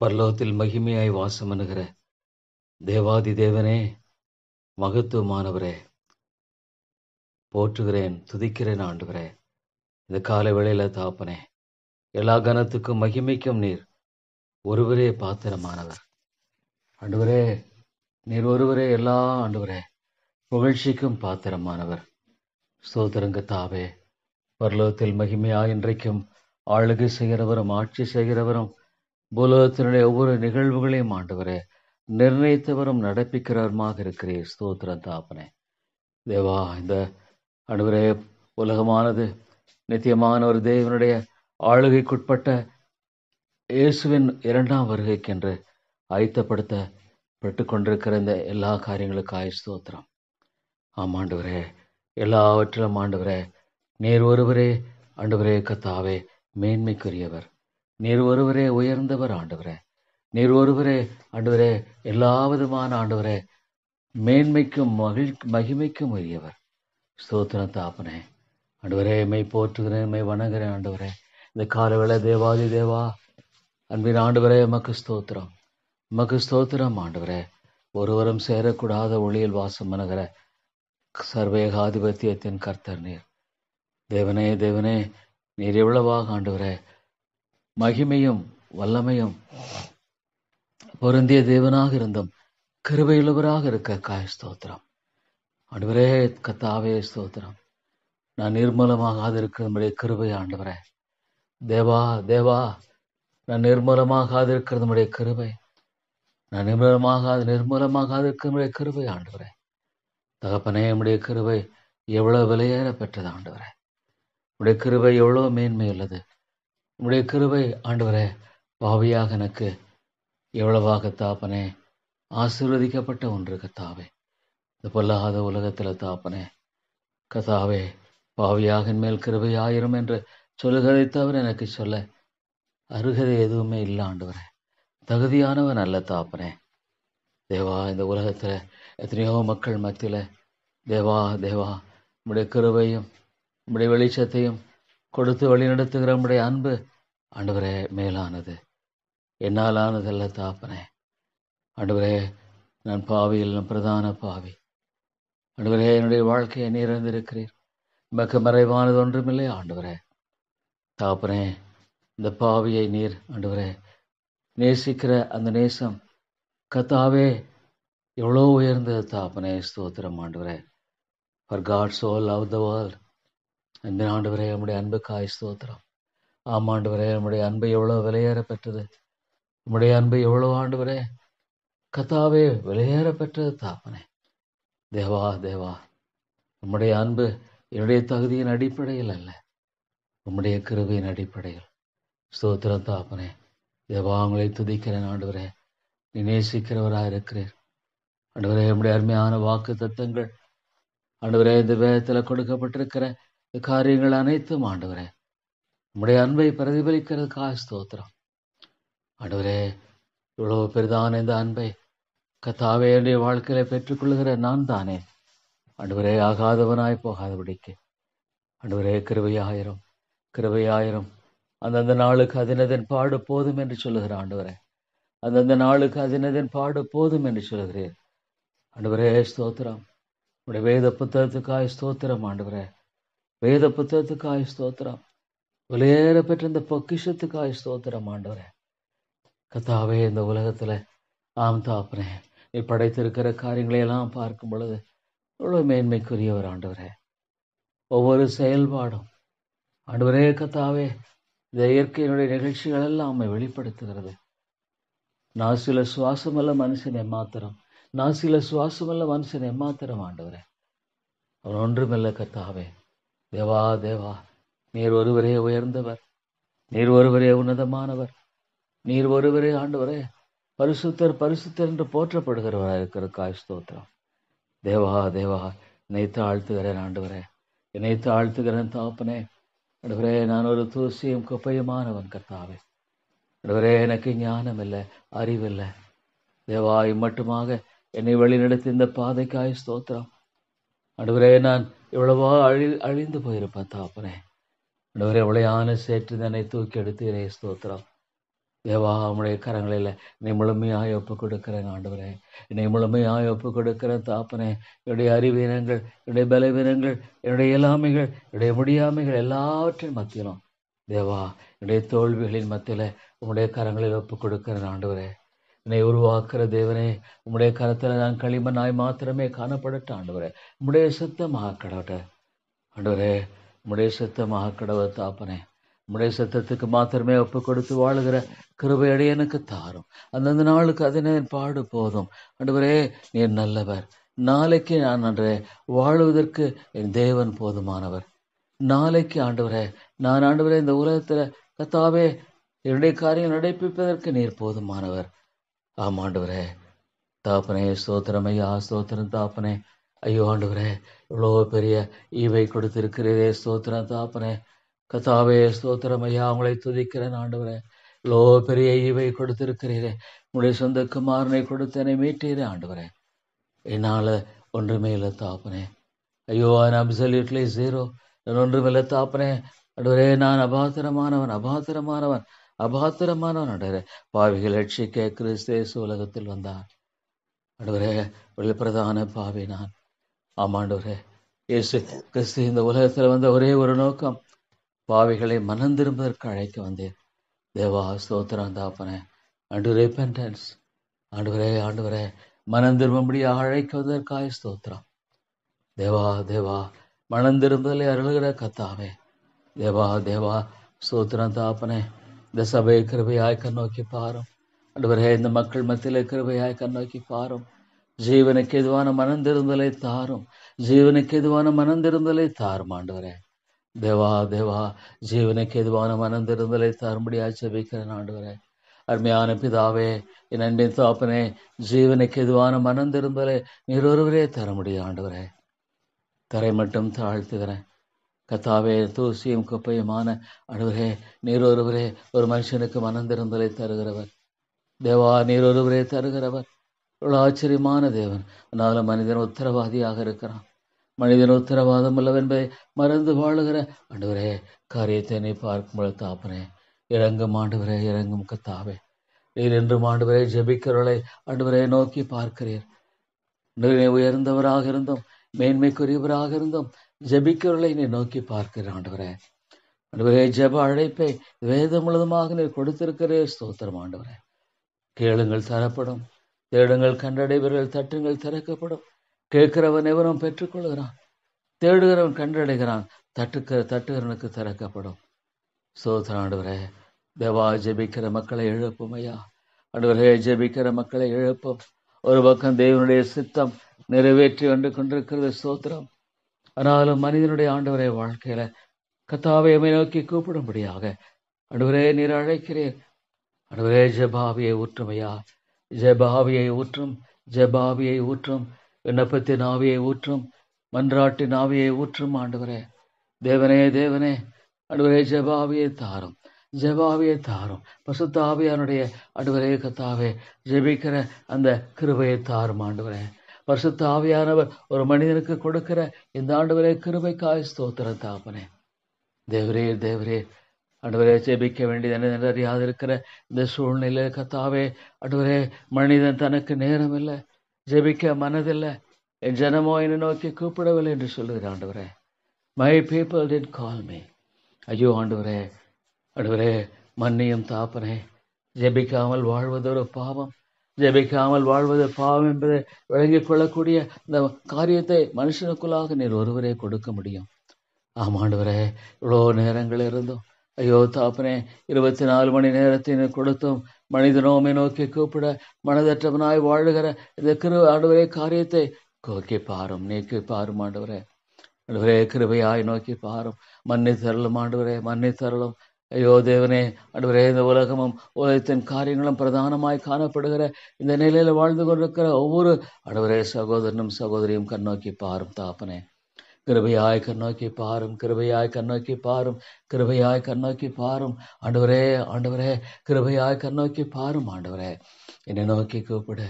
பரலோகத்தில் மகிமையாய் வாசமணுகிற தேவாதி தேவனே, மகத்துவமானவரே, போற்றுகிறேன், துதிக்கிறேன் ஆண்டவரே. இந்த காலை வேளையில தாப்பனே, எல்லா கனத்துக்கும் மகிமைக்கும் நீர் ஒருவரே பாத்திரமானவர். ஆண்டவரே, நீர் ஒருவரே எல்லா ஆண்டவரே புகழ்ச்சிக்கும் பாத்திரமானவர். ஸ்தோத்திரங்க தாவே, பரலோகத்தில் மகிமையாய் இன்றைக்கும் ஆளுகை செய்கிறவரும் ஆட்சி செய்கிறவரும் பூலோகத்தினுடைய ஒவ்வொரு நிகழ்வுகளையும் ஆண்டவரே நிர்ணயித்தவரும் நடப்பிக்கிறவருமாக இருக்கிறீர். ஸ்தோத்திரம் தாப்பனே. தேவா, இந்த ஆண்டவரே உலகமானது நித்தியமான ஒரு தேவனுடைய ஆளுகைக்குட்பட்ட இயேசுவின் இரண்டாம் வருகைக்கென்று ஆயத்தப்படுத்தப்பட்டு கொண்டிருக்கிற இந்த எல்லா காரியங்களுக்காய் ஸ்தோத்திரம். ஆமாண்டவரே, எல்லாவற்றிலும் ஆண்டவரே நீர் ஒருவரே ஆண்டவரே கத்தாவே மேன்மைக்குரியவர். நீர் ஒருவரே உயர்ந்தவர் ஆண்டவரே. நீர் ஒருவரே ஆண்டவரே எல்லா விதமான ஆண்டவரே மேன்மைக்கும் மகிமைக்கும் உரியவர். ஸ்தோத்திரம் தாப்பனே. ஆண்டவரே, மெய் போற்றுகிறேன், மெய் வணங்குகிறேன் ஆண்டவரே. இந்த காலவேளை தேவாதி தேவா, அன்பின் ஆண்டவரே, எமக்கு ஸ்தோத்திரம், எமக்கு ஸ்தோத்திரம் ஆண்டவரே. ஒருவரும் சேரக்கூடாத ஒளியில் வாசம் பண்ணுகிற சர்வேகாதிபத்தியத்தின் கர்த்தர் நீர். தேவனே தேவனே, நீர் எவ்வளவாக ஆண்டவரே மகிமையும் வல்லமையும் பொருந்திய தேவனாக இருந்தும் கிருபையுள்ளவராக இருக்க காய் ஸ்தோத்திரம் ஆண்டவரே. கத்தாவே ஸ்தோத்திரம். நான் நிர்மூலமாகாது இருக்கிறதுடைய கிருபை ஆண்டவரே. தேவா தேவா, நான் நிர்மூலமாகாது இருக்கிறதுடைய கிருபை, நான் நிர்மூலமாகாது இருக்கிறதுடைய கிருபை ஆண்டவரே. தகப்பனே, உடைய கிருபை எவ்வளவு விலையேற பெற்றது ஆண்டவரே. உடைய கிருபை எவ்வளவு மேன்மை உள்ளது. உடைய கிருபை ஆண்டவரே பாவியாக எனக்கு எவ்வளவாக தாப்பனே ஆசீர்வதிக்கப்பட்ட ஒன்று கத்தாவே. இந்த பொல்லாத உலகத்தில் தாப்பனே கத்தாவே, பாவியாக மேல் கிருபை ஆயிரும் என்று சொல்லுகிறதை தவிர எனக்கு சொல்ல அருகதை எதுவுமே இல்லை ஆண்டவரே. தகுதியானவன் அல்ல தாப்பனே. தேவா, இந்த உலகத்தில் எத்தனையோ மக்கள் மத்தியில் தேவா தேவா உம்முடைய கிருபையும் உம்முடைய வெளிச்சத்தையும் கொடுத்து வழிநடத்துகிற உம்முடைய அன்பு ஆண்டவரே மேலானது, என்னால் ஆனதல்ல தாப்பனே. ஆண்டவரே, நான் பாவியில் பிரதான பாவி ஆண்டவரே. என்னுடைய வாழ்க்கையை நீர் அறிந்திருக்கிறீர். உமக்கு மறைவானது ஒன்றுமில்லை ஆண்டவரே. தாப்பனே, இந்த பாவியை நீர் ஆண்டவரே நேசிக்கிற அந்த நேசம் கத்தாவே எவ்வளோ உயர்ந்தது தாப்பனே. ஸ்தோத்திரம் ஆண்டவரே. For God so love the world. அந்த ஆண்டவரே நம்முடைய அன்புக்காய் ஸ்தோத்திரம். ஆமாண்டவரே, நம்முடைய அன்பு எவ்வளோ விலையேற பெற்றது. உம்முடைய அன்பு எவ்வளோ ஆண்டவரே கத்தாவே விலையேற பெற்றது தாப்பனே. தேவா தேவா, உம்முடைய அன்பு என்னுடைய தகுதியின் அடிப்படையில் அல்ல, உம்முடைய கிருபையின் அடிப்படையில். ஸ்தோத்திரம் தாப்பனே. தேவா, உங்களை துதிக்கிறேன் ஆண்டவரே. நீ நேசிக்கிறவராக இருக்கிறீர் ஆண்டவரே. உம்முடைய அருமையான வாக்கு தத்தங்கள் ஆண்டவரே, இந்த வேதத்தில் கொடுக்கப்பட்டிருக்கிற இந்த காரியங்கள் அனைத்தும் ஆண்டவரே உம்முடைய அன்பை பிரதிபலிக்கிறதுக்காக ஸ்தோத்திரம் ஆண்டவரே. இவ்வளவு பெரிதான இந்த அன்பை கத்தாவே என்னுடைய வாழ்க்கையில பெற்றுக்கொள்ளுகிற நான் தானே ஆண்டவரே ஆகாதவனாய் போகாதபடிக்கு ஆண்டவரே கிருபையாயிரம் கிருபையாயிரம். அந்தந்த நாளுக்கு அதினதன் பாடு போதும் என்று சொல்லுகிற ஆண்டவரே, அந்தந்த நாளுக்கு அதினதன் பாடு போதும் என்று சொல்லுகிறேன் ஆண்டவரே. ஸ்தோத்திரம். உடைய வேத புத்தகத்துக்காய் ஸ்தோத்திரம் ஆண்டவரே. வேத புத்தகத்துக்காய் ஸ்தோத்திரம். விலையேற பெற்ற இந்த பொக்கிஷத்துக்காய் ஸ்தோத்திரம் ஆண்டவரே. கத்தாவே, இந்த உலகத்துல ஆம் தாப்பனே நீ படைத்திருக்கிற காரியங்களையெல்லாம் பார்க்கும் பொழுது எவ்வளவு மேன்மைக்குரியவர் ஆண்டவரே. ஒவ்வொரு செயல்பாடும் ஆண்டவரே கத்தாவே இந்த இயற்கையினுடைய நிகழ்ச்சிகள் எல்லாம் நம்மை வெளிப்படுத்துகிறது. நாசில சுவாசமல்ல மனுஷன் எம்மாத்திரம், நாசில சுவாசமல்ல மனுஷன் எம்மாத்திரம் ஆண்டவரே. அவன் ஒன்றுமில்ல கத்தாவே. தேவா தேவா, நீர் ஒருவரே உயர்ந்தவர், நீர் ஒருவரே உன்னதமானவர், நீர் ஒருவரே ஆண்டவரே பரிசுத்தர் பரிசுத்தர் என்று போற்றப்படுகிறவராக இருக்கிற ஸ்தோத்திரம். தேவா தேவா, என்னை தாழ்த்துகிறேன் ஆண்டவரே, என்னை தாழ்த்துகிறேன் தாப்பனே. ஆண்டவரே, நான் ஒரு தூசியும் குப்பையுமானவன் கர்த்தாவே. ஆண்டவரே, எனக்கு ஞானம் இல்லை, அறிவில்லை. தேவா, இம்மட்டுமாக என்னை வழிநடத்தி இந்த பாதைக்காய் ஸ்தோத்திரம் ஆண்டவரே. நான் எவ்வளவோ அழிந்து போயிருப்பேன் தாப்பனே. ஆண்டவரே, உளையான சேற்று என்னை தூக்கி எடுத்தீரே ஸ்தோத்திரம். தேவா உம்முடைய கரங்களில் என்னை முழுமையாய் ஒப்பு கொடுக்கிறேன் ஆண்டவரே. என்னை முழுமையாய் ஒப்பு கொடுக்கிறேன் தாப்பனே. என்னுடைய அறிவீனங்கள், என்னுடைய பலவீனங்கள், என்னுடைய இயலாமைகள், என்னுடைய முடியாமைகள் எல்லாவற்றின் மத்தியிலும் தேவா என்னுடைய தோல்விகளின் மத்தியில் உம்முடைய கரங்களில் ஒப்பு கொடுக்கிறேன் ஆண்டவரே. என்னை உருவாக்குற தேவனே, உம்முடைய கரத்தில் நான் களிமண்ணாய் மாத்திரமே காணப்படட்ட ஆண்டவரே. உம்முடைய சுத்தமாக கடவுட்ட ஆண்டவரே, உம்முடைய சுத்தமாக கடவுள் தாப்பனே. உம்முடைய சத்தத்துக்கு மாத்திரமே ஒப்பு கொடுத்து வாழுகிற கிருபை அடியனுக்கு தாரும். அந்தந்த நாளுக்கு அதனை பாடு போதும் ஆண்டவரே. நீர் நல்லவர். நாளைக்கு நான் அன்றே வாழுவதற்கு என் தேவன் போதுமானவர். நாளைக்கு ஆண்டவரே நான் ஆண்டவரே இந்த உலகத்துல கத்தாவே என்னுடைய காரியம் நடைப்பிப்பதற்கு நீர் போதுமானவர். ஆமாண்டவரே தாப்பனே, ஸ்தோத்திரம் ஐயா, ஸ்தோத்திரம் தாப்பனே. ஐயோ ஆண்டவரே, இவ்வளோ பெரிய ஈவை கொடுத்திருக்கிறீரே, ஸ்தோத்திரம் தாப்பனே. கத்தாவே ஸ்தோத்திரம் ஐயா, உங்களை துதிக்கிறேன் ஆண்டவரே. இவ்வளோ பெரிய ஈவை கொடுத்திருக்கிறீரே, உங்களுடைய சொந்த குமாரனை கொடுத்தனை மீட்டீரே ஆண்டவரே. என்னால் ஒன்றுமே இல்லை தாப்பனே. ஐயோ ஐ அப்சல்யூட்லி ஜீரோ. நான் ஒன்றுமில்லை தாப்பனே. ஆண்டவரே நான் அபாத்திரமானவன் ஆண்டவரே. பாவிகள் ரட்சிக்க கிறிஸ்து இயேசு உலகத்தில் வந்தார் ஆண்டவரே. வெளிப்பிரதான பாவி நான். ஆமாண்டவரே, இயேசு கிறிஸ்து இந்த உலகத்தில் வந்த ஒரே ஒரு நோக்கம், பாவிகளை மனம் திரும்பதற்கு அழைக்க வந்தேன். தேவா ஸ்தோத்திரம் தாப்பனே. அண்டு ரிப்பெண்டன்ஸ் ஆண்டவரே மனம் திரும்பும்படியாக அழைக்குவதற்காக ஸ்தோத்திரம். தேவா மனம் திரும்பலை அருளுகிற கத்தாவே. தேவா ஸ்தோத்திரம் தாப்பனே. இந்த சபையை கிருபையாய் கண்ணோக்கி பாரும் ஆண்டவரே. இந்த மக்கள் மத்தியிலே கிருபையாய் கண்ணோக்கி பாரும். ஜீவனுக்கு எதுவான மனந்திருந்தலை தாரும். ஜீவனுக்கு எதுவான மனந்திருந்தலை தாரும் ஆண்டவரே. தேவா ஜீவனுக்கு எதுவான மனந்திருந்தலை தாரும்படியா ஜெபிக்கிறேன் ஆண்டவரே. அருமையான பிதாவே, என் அன்பின் தாப்பனே, ஜீவனுக்கு எதுவான மனந்திருந்தலை நீர் ஒருவரே தர முடியும் ஆண்டவரே. தரை மட்டும் தாழ்த்துகிறேன் கத்தாவே. தூசியும் குப்பையுமான ஆண்டவரே, நீர் ஒருவரே ஒரு மனுஷனுக்கு மனந்திருந்தலை தருகிறவர். தேவா நீர் ஒருவரே தருகிறவர். இவ்வளோ ஆச்சரியமான தேவன். அதனால மனிதன் உத்தரவாதியாக இருக்கிறான். மனிதன் உத்தரவாதம் அல்லவென்பதை மறந்து வாழுகிற ஆண்டவரே, காரியத்தை நீ பார்க்கும்போது தாப்பனே, இறங்கும் ஆண்டவரே, இறங்கும் கத்தாவே. நீர் என்றும் ஆண்டவரே ஜெபிக்கிறவர்களை ஆண்டவரே நோக்கி பார்க்கிறீர். உயர்ந்தவராக இருந்தும் மேன்மைக்குரியவராக இருந்தும் ஜெபிக்கிறவர்களை நீ நோக்கி பார்க்கிறீர் ஆண்டவரே. ஆண்டவரே ஜெப அழைப்பை வேதம் முழுவதுமாக நீர் கொடுத்திருக்கிறே, ஸ்தோத்திரம் ஆண்டவரே. கேளுங்கள் தரப்படும், தேடுங்கள் கண்டடைவர்கள், தட்டுங்கள் திறக்கப்படும். கேட்கிறவன் எவனும் பெற்றுக்கொள்கிறான், தேடுகிறவன் கண்டடைகிறான், தட்டுகிறவனுக்கு திறக்கப்படும். ஸ்தோத்திரம் ஆண்டவரே. தேவா ஜெபிக்கிற மக்களை எழுப்பும் ஐயா. ஆண்டவரே ஜெபிக்கிற மக்களை எழுப்பும். ஒரு பக்கம் தேவனுடைய சித்தம் நிறைவேற்றி வந்து கொண்டிருக்கிறது, ஸ்தோத்திரம். ஆனாலும் மனிதனுடைய ஆண்டவரே வாழ்க்கையில கத்தாவை நோக்கி கூப்பிடும்படியாக ஆண்டவரே நீர் அழைக்கிறேன். ஆண்டவரே ஜெபாவியை ஊற்றும் ஐயா. ஜெபாவியை ஊற்றும். விண்ணப்பத்தின் ஆவியை ஊற்றும். மன்றாட்டின் ஆவியை ஊற்றும் ஆண்டவரே. தேவனே ஆண்டவரே ஜெபாவியை தாரும். பசுத்த ஆவியானுடைய ஆண்டவரே கத்தாவே ஜெபிக்கிற அந்த கிருபையை தாரும் ஆண்டவரே. பரிசுத்த ஆவியானவர் ஒரு மனிதனுக்கு கொடுக்கிற இந்த ஆண்டவரே கிருபைக்காய் ஸ்தோத்திரம் தாப்பனே. தேவரே ஆண்டவரே ஜெபிக்க வேண்டியது என்ன அறியாது இருக்கிற இந்த சூழ்நிலை கத்தாவே ஆண்டவரே, மனிதன் தனக்கு நேரம் இல்லை, ஜெபிக்க மனதில்லை, என் ஜனமோ என்னை நோக்கி கூப்பிடவில்லை என்று சொல்லுகிற ஆண்டவரே. My people did call me. ஐயோ ஆண்டவரே மன்னியும் தாப்பனே. ஜெபிக்காமல் வாழ்வது ஒரு பாவம். ஜெபிக்காமல் வாழ்வது பாவம் என்பதை விளங்கிக் கொள்ளக்கூடிய இந்த காரியத்தை மனுஷனுக்குள்ளாக நீர் ஒருவரே கொடுக்க முடியும். ஆமாண்டவரே, இவ்வளோ நேரங்கள் இருந்தும் ஐயோ தாப்பனே, 24 மணி நேரத்தை கொடுத்தும் மனிதனோமை நோக்கி கூப்பிட மனதற்றவனாய் வாழுகிற இந்த ஆண்டவரே காரியத்தை நோக்கி பாரும், நீக்கி பாரும் ஆண்டவரே. ஆண்டவரே கிருபையாய் நோக்கி பாரும். மன்னித்தருளும் ஆண்டவரே, மன்னித்தருளும். ஐயோ தேவனே ஆண்டவரே, இந்த உலகமும் உலகத்தின் காரியங்களும் பிரதானமாய் காணப்படுகிற இந்த நிலையில வாழ்ந்து கொண்டிருக்கிற ஒவ்வொரு ஆண்டவரே சகோதரனும் சகோதரியும் கண்ணோக்கி பாரும் தாப்பனே. கிருபையாய் கண்ணோக்கி பாரும், கிருபையாய் கண்ணோக்கி பாரும், கிருபையாய் கண்ணோக்கி பாரும் ஆண்டவரே, கிருபையாய் கண்ணோக்கி பாரும் ஆண்டவரே. என்னை நோக்கி கூப்பிடு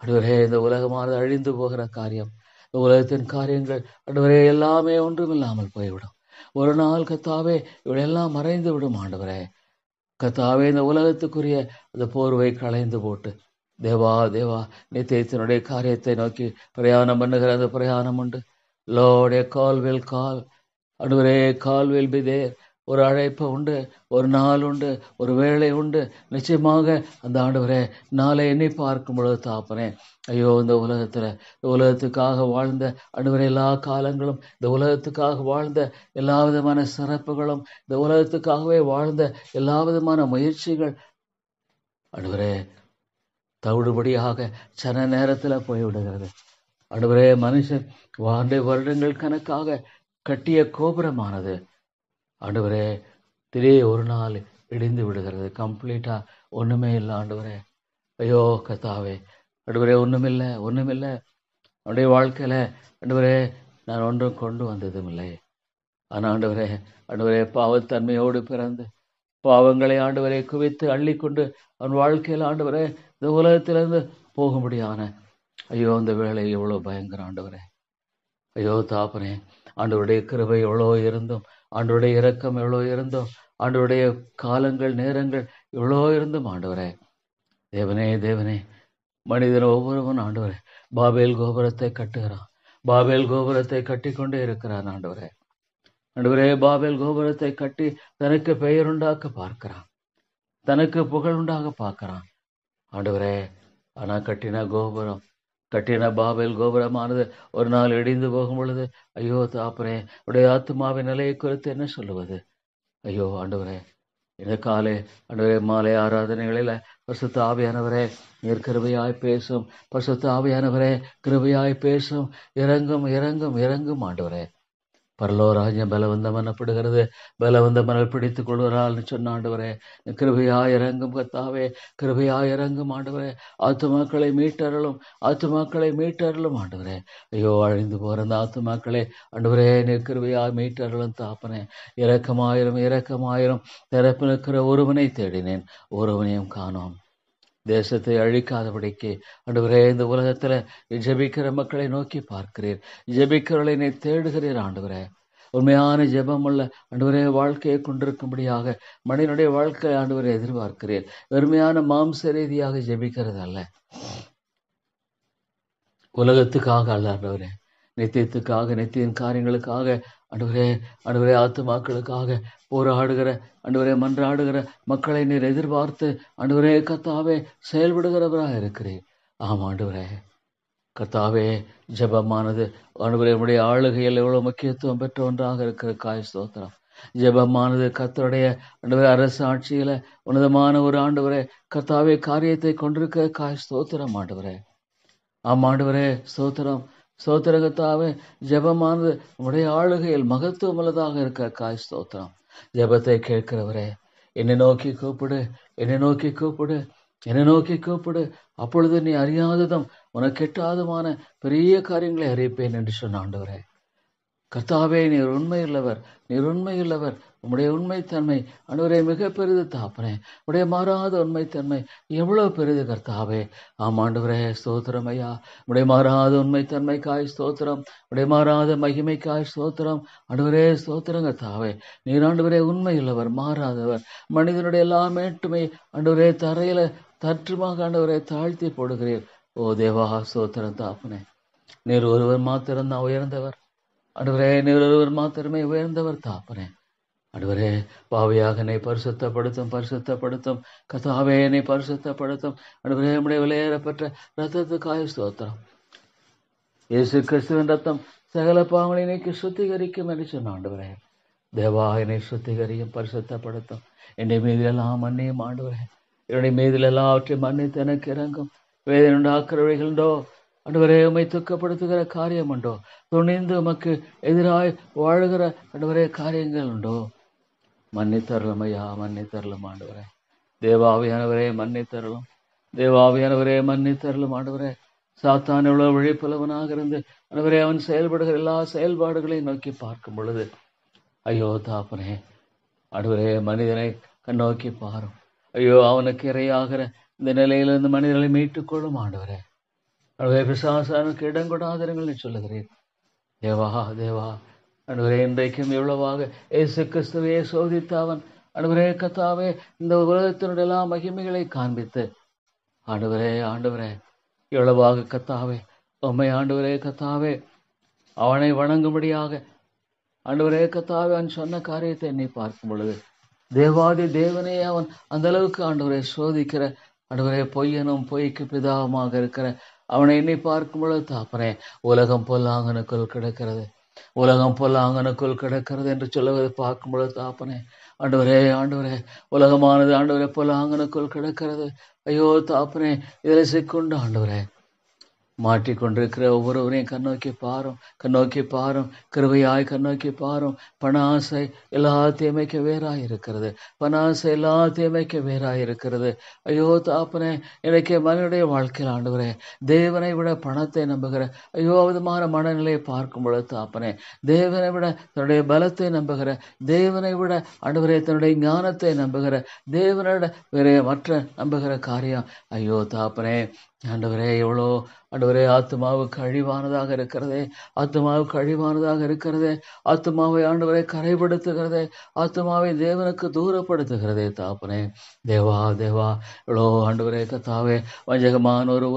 ஆண்டவரே. இந்த உலகமானது அழிந்து போகிற காரியம், இந்த உலகத்தின் காரியங்கள் ஆண்டவரே எல்லாமே ஒன்றுமில்லாமல் போய்விடும். ஒரு நாள் கத்தாவே இவளெல்லாம் மறைந்து விடும் ஆண்டவரே. கர்த்தாவே இந்த உலகத்துக்குரிய அந்த போர்வை களைந்து போட்டு தேவா தேவா நித்தியத்தினுடைய காரியத்தை நோக்கி பிரயாணம் பண்ணுகிற அந்த பிரயாணம் உண்டு. Lord a call will call, ஆண்டவரே கால் வில் பி தேர். ஒரு அழைப்பு உண்டு, ஒரு நாள் உண்டு, ஒரு வேளை உண்டு. நிச்சயமாக அந்த ஆண்டவரே நாளை எண்ணி பார்க்கும் பொழுது தாப்பனே, ஐயோ இந்த உலகத்துக்காக வாழ்ந்த ஆண்டவரே எல்லா காலங்களும், இந்த உலகத்துக்காக வாழ்ந்த எல்லா விதமான சிறப்புகளும், இந்த உலகத்துக்காகவே வாழ்ந்த எல்லா விதமான முயற்சிகள் ஆண்டவரே தவிடுபடியாக சன நேரத்தில் போய்விடுகிறது. ஆண்டவரே மனுஷன் வருடங்கள் கணக்காக கட்டிய கோபுரமானது ஆண்டவரே ஒரு நாள் இடிந்து விடுகிறது. கம்ப்ளீட்டா ஒண்ணுமே இல்லை ஆண்டவரே. ஐயோ கர்த்தாவே, ஆண்டவரே ஒண்ணுமில்லை அவனுடைய வாழ்க்கையில ஆண்டவரே நான் ஒன்றும் கொண்டு வந்ததும் இல்லை. ஆனால் ஆண்டவரே பாவத்தன்மையோடு பிறந்து பாவங்களை ஆண்டவரை குவித்து அள்ளி கொண்டு அவன் வாழ்க்கையில் ஆண்டவரே இந்த உலகத்திலிருந்து போகும்படியான ஐயோ அந்த வேலை எவ்வளோ பயங்கரம் ஆண்டவரே. ஐயோ தாப்பனே, ஆண்டவருடைய கிருபை எவ்வளோ இருந்தும், ஆண்டவருடைய இரக்கம் எவ்வளோ இருந்தும், ஆண்டவருடைய காலங்கள் நேரங்கள் எவ்வளோ இருந்தும் ஆண்டவரே தேவனே மனிதன் ஒவ்வொருவன் ஆண்டவரே பாபேல் கோபுரத்தை கட்டுகிறான். பாபேல் கோபுரத்தை கட்டி கொண்டே இருக்கிறான் ஆண்டவரே பாபேல் கோபுரத்தை கட்டி தனக்கு பெயர் உண்டாக்க பார்க்கிறான், தனக்கு புகழ் உண்டாக பார்க்கிறான் ஆண்டவரே. ஆனா கட்டின பாபேல் கோபுரமானது ஒரு நாள் இடிந்து போகும் பொழுது ஐயோ தாப்பனே, உடைய ஆத்மாவின் நிலையை குறித்து என்ன சொல்லுவது? ஐயோ ஆண்டவரே, இந்த காலை ஆண்டவரே மாலை ஆராதனைகளில பரிசுத்த ஆவியானவரே நீர் கிருபையாய் பேசும், பரிசுத்த ஆவியானவரே கிருபையாய் பேசும். இறங்கும் ஆண்டவரே. பரலோராஜ்யம் பலவந்தம் எனப்படுகிறது, பலவந்தமனல் பிடித்துக் கொள்கிறாள்னு சொன்ன ஆண்டவரே கிருபையாய் இறங்கும் கர்த்தாவே, கிருபையாய் இறங்கும் ஆண்டவரே. ஆத்துமாக்களை மீட்டருளும் ஆண்டவரே. ஐயோ அழிந்து போற அந்த ஆத்துமாக்களை ஆண்டவரே நீர் கிருபையாய் மீட்டருளும் தாப்பனே. இரக்கமாயிரம் திறப்பு நிற்கிற ஒருவனை தேடினேன், ஒருவனையும் காணோம். தேசத்தை அழிக்காதபடிக்கு ஆண்டவரே இந்த உலகத்துல ஜெபிக்கிற மக்களை நோக்கி பார்க்கிறீர், ஜெபிக்கிறவர்களை நீ தேடுகிறீர் ஆண்டவரே. உண்மையான ஜெபம் உள்ள ஆண்டவரே வாழ்க்கையை கொண்டிருக்கும்படியாக மனிதனுடைய வாழ்க்கை ஆண்டவரை எதிர்பார்க்கிறீர். வெறுமையான மாம்ச ரீதியாக ஜெபிக்கிறது அல்ல, உலகத்துக்காக அல்ல ஆண்டவரே, நித்தியத்துக்காக நித்தியின் காரியங்களுக்காக ஆண்டவரே ஆத்துமாக்களுக்காக போராடுகிற ஆண்டவரே மன்றாடுகிற மக்களை நீர் எதிர்பார்த்து ஆண்டவரே கர்த்தாவே செயல்படுகிறவராக இருக்கிறீர். ஆமா ஆண்டவரே கர்த்தாவே, ஜெபமானது ஆண்டவரே உடைய ஆளுகையில் எவ்வளவு முக்கியத்துவம் பெற்ற ஒன்றாக இருக்கிற காய் ஸ்தோத்திரம். ஜெபமானது கர்த்தருடைய ஆண்டவரே அரசு ஆட்சியில உன்னதமான ஒரு ஆண்டவரே கர்த்தாவே காரியத்தை கொண்டிருக்கிற காய் ஸ்தோத்திரம் ஆண்டவரே. ஆமாண்டவரே ஸ்தோத்திரம் கர்த்தாவே. ஜெபமானது உடைய ஆளுகையில் மகத்துவம் உள்ளதாக இருக்க காய் ஸ்தோத்திரம். ஜெபத்தை கேட்கிறவரே என்னை நோக்கி கூப்பிடு, அப்பொழுது நீ அறியாததும் உனக்கு எட்டாதமான பெரிய காரியங்களை அறிவிப்பேன் என்று சொன்ன ஆண்டவரே கர்த்தாவே. நீர் உண்மையுள்ளவர். உம்முடைய உண்மைத்தன்மை ஆண்டவரே மிக பெரிது தாப்பனே. உடைய மாறாத உண்மைத்தன்மை எவ்வளவு பெரிது கர்த்தாவே. ஆமாண்டவரே ஸ்தோத்திரம் ஐயா. உடைய மாறாத உண்மைத்தன்மைக்காய் ஸ்தோத்திரம், உடைய மாறாத மகிமைக்காய் ஸ்தோத்திரம் ஆண்டவரே. ஸ்தோத்திரம் கர்த்தாவே. நீர் ஆண்டவரே உண்மையுள்ளவர், மாறாதவர். மனிதனுடைய எல்லா மேட்டுமை ஆண்டவரே தரையில தற்றுமாக ஆண்டவரை தாழ்த்தி போடுகிறீர். ஓ தேவா ஸ்தோத்திரம் தாப்பனே. நீர் ஒருவர் மாத்திரம்தான் உயர்ந்தவர் ஆண்டவரே, நீர் ஒருவர் மாத்திரமே உயர்ந்தவர் தாப்பனே. ஆண்டவரே பாவியாக என்னை பரிசுத்தப்படுத்தும் கர்த்தாவே, என்னை பரிசுத்தப்படுத்தும் ஆண்டவரே. நம்முடைய விலையேறப்பட்ட ரத்தத்துக்காய் ஸ்தோத்திரம். இயேசு கிறிஸ்துவின் ரத்தம் சகல பாவங்களை நீக்கி சுத்திகரிக்கும் என்று சொன்ன ஆண்டவரே. தேவா என்னை சுத்திகரியும், பரிசுத்தப்படுத்தும். என்னுடைய மீதிலெல்லாம் மன்னியும் ஆண்டவரே. என்னுடைய மீதில் எல்லாவற்றையும் மன்னித்து எனக்கு இறங்கும். வேதனை உண்டாக்குறவைகளுண்டோ ஆண்டவரே, உம்மை துக்கப்படுத்துகிற காரியம் உண்டோ? துணிந்து உமக்கு எதிராய் வாழுகிற ஆண்டவரே காரியங்கள் உண்டோ? மன்னித்தரலும் ஐயா, மன்னித்தரலும் ஆண்டவரே. தேவாவியானவரே மன்னித்தரலும் ஆண்டவரே. சாத்தான் எவ்வளவு விழிப்புலவனாக இருந்து ஆண்டவரே அவன் செயல்படுகிற எல்லா செயல்பாடுகளையும் நோக்கி பார்க்கும் பொழுது ஐயோ தாப்பனே ஆண்டவரே, மனிதனை கண்ணோக்கி பாரும். ஐயோ அவனுக்கு இரையாகிற இந்த நிலையிலிருந்து மனிதர்களை மீட்டுக் கொள்ளும் ஆண்டவரே. பிசாசானுக்கு இடம் கொடாதிருங்கள் சொல்லுகிறேன். தேவா ஆண்டவரே, இன்றைக்கும் எவ்வளவாக இயேசு கிறிஸ்துவையே சோதித்த அவன் ஆண்டவரே கர்த்தாவே, இந்த உலகத்தினுடைய எல்லா மகிமைகளை காண்பித்து ஆண்டவரே ஆண்டவரே எவ்வளவாக கர்த்தாவே உம்மை ஆண்டவரே கர்த்தாவே அவனை வணங்கும்படியாக ஆண்டவரே கர்த்தாவே அவன் சொன்ன காரியத்தை எண்ணி பார்க்கும் பொழுது தேவாதி தேவனே அவன் அந்த அளவுக்கு ஆண்டவரை சோதிக்கிற ஆண்டவரே பொய்யனும் பொய்க்கு பிதாவுமாக இருக்கிற அவனை எண்ணி பார்க்கும் பொழுது தாப்பனே, உலகம் பொல்லாங்கனுக்குள் கிடக்கிறது, உலகம் பொல்லாங்கனுக்குள் கிடக்கிறது என்று சொல்லுவதை பார்க்கும் பொழுது தாப்பனே, ஆண்டவரே ஆண்டவரே உலகமானது ஆண்டவரே பொல்லாங்கனுக்குள் கிடக்கிறது. ஐயோ தாப்பனே, இதில் சிக்குண்டு ஆண்டவரே மாட்டிக்கொண்டிருக்கிற ஒவ்வொருவரையும் கண்ணோக்கி பாரும், கிருபையாய் கண்ணோக்கி பாரும். பண ஆசை எல்லா தீமைக்கு வேறாய் இருக்கிறது, பண ஆசை எல்லா தீமைக்கு வேறாய் இருக்கிறது. ஐயோ தாப்பனே, இன்றைக்கு மனிதனுடைய வாழ்க்கையில் ஆண்டவரே தேவனை விட பணத்தை நம்புகிற ஐயோ விதமான மனநிலையை பார்க்கும் பொழுது தாப்பனே, தேவனை விட தன்னுடைய பலத்தை நம்புகிற, தேவனை விட ஆண்டவரே தன்னுடைய ஞானத்தை நம்புகிற, தேவனை விட வேற மற்ற நம்புகிற காரியம் ஐயோ தாப்பனே ஆண்டவரே எவ்வளோ ஆண்டவரே ஆத்மாவுக்கு அழிவானதாக இருக்கிறதே, ஆத்மாவுக்கு அழிவானதாக இருக்கிறதே, ஆத்மாவை ஆண்டவரை கரைப்படுத்துகிறதே, ஆத்மாவை தேவனுக்கு தூரப்படுத்துகிறதே தாப்பனே. தேவா தேவா எவ்வளோ ஆண்டவரே கத்தாவே வஞ்சகமான ஒரு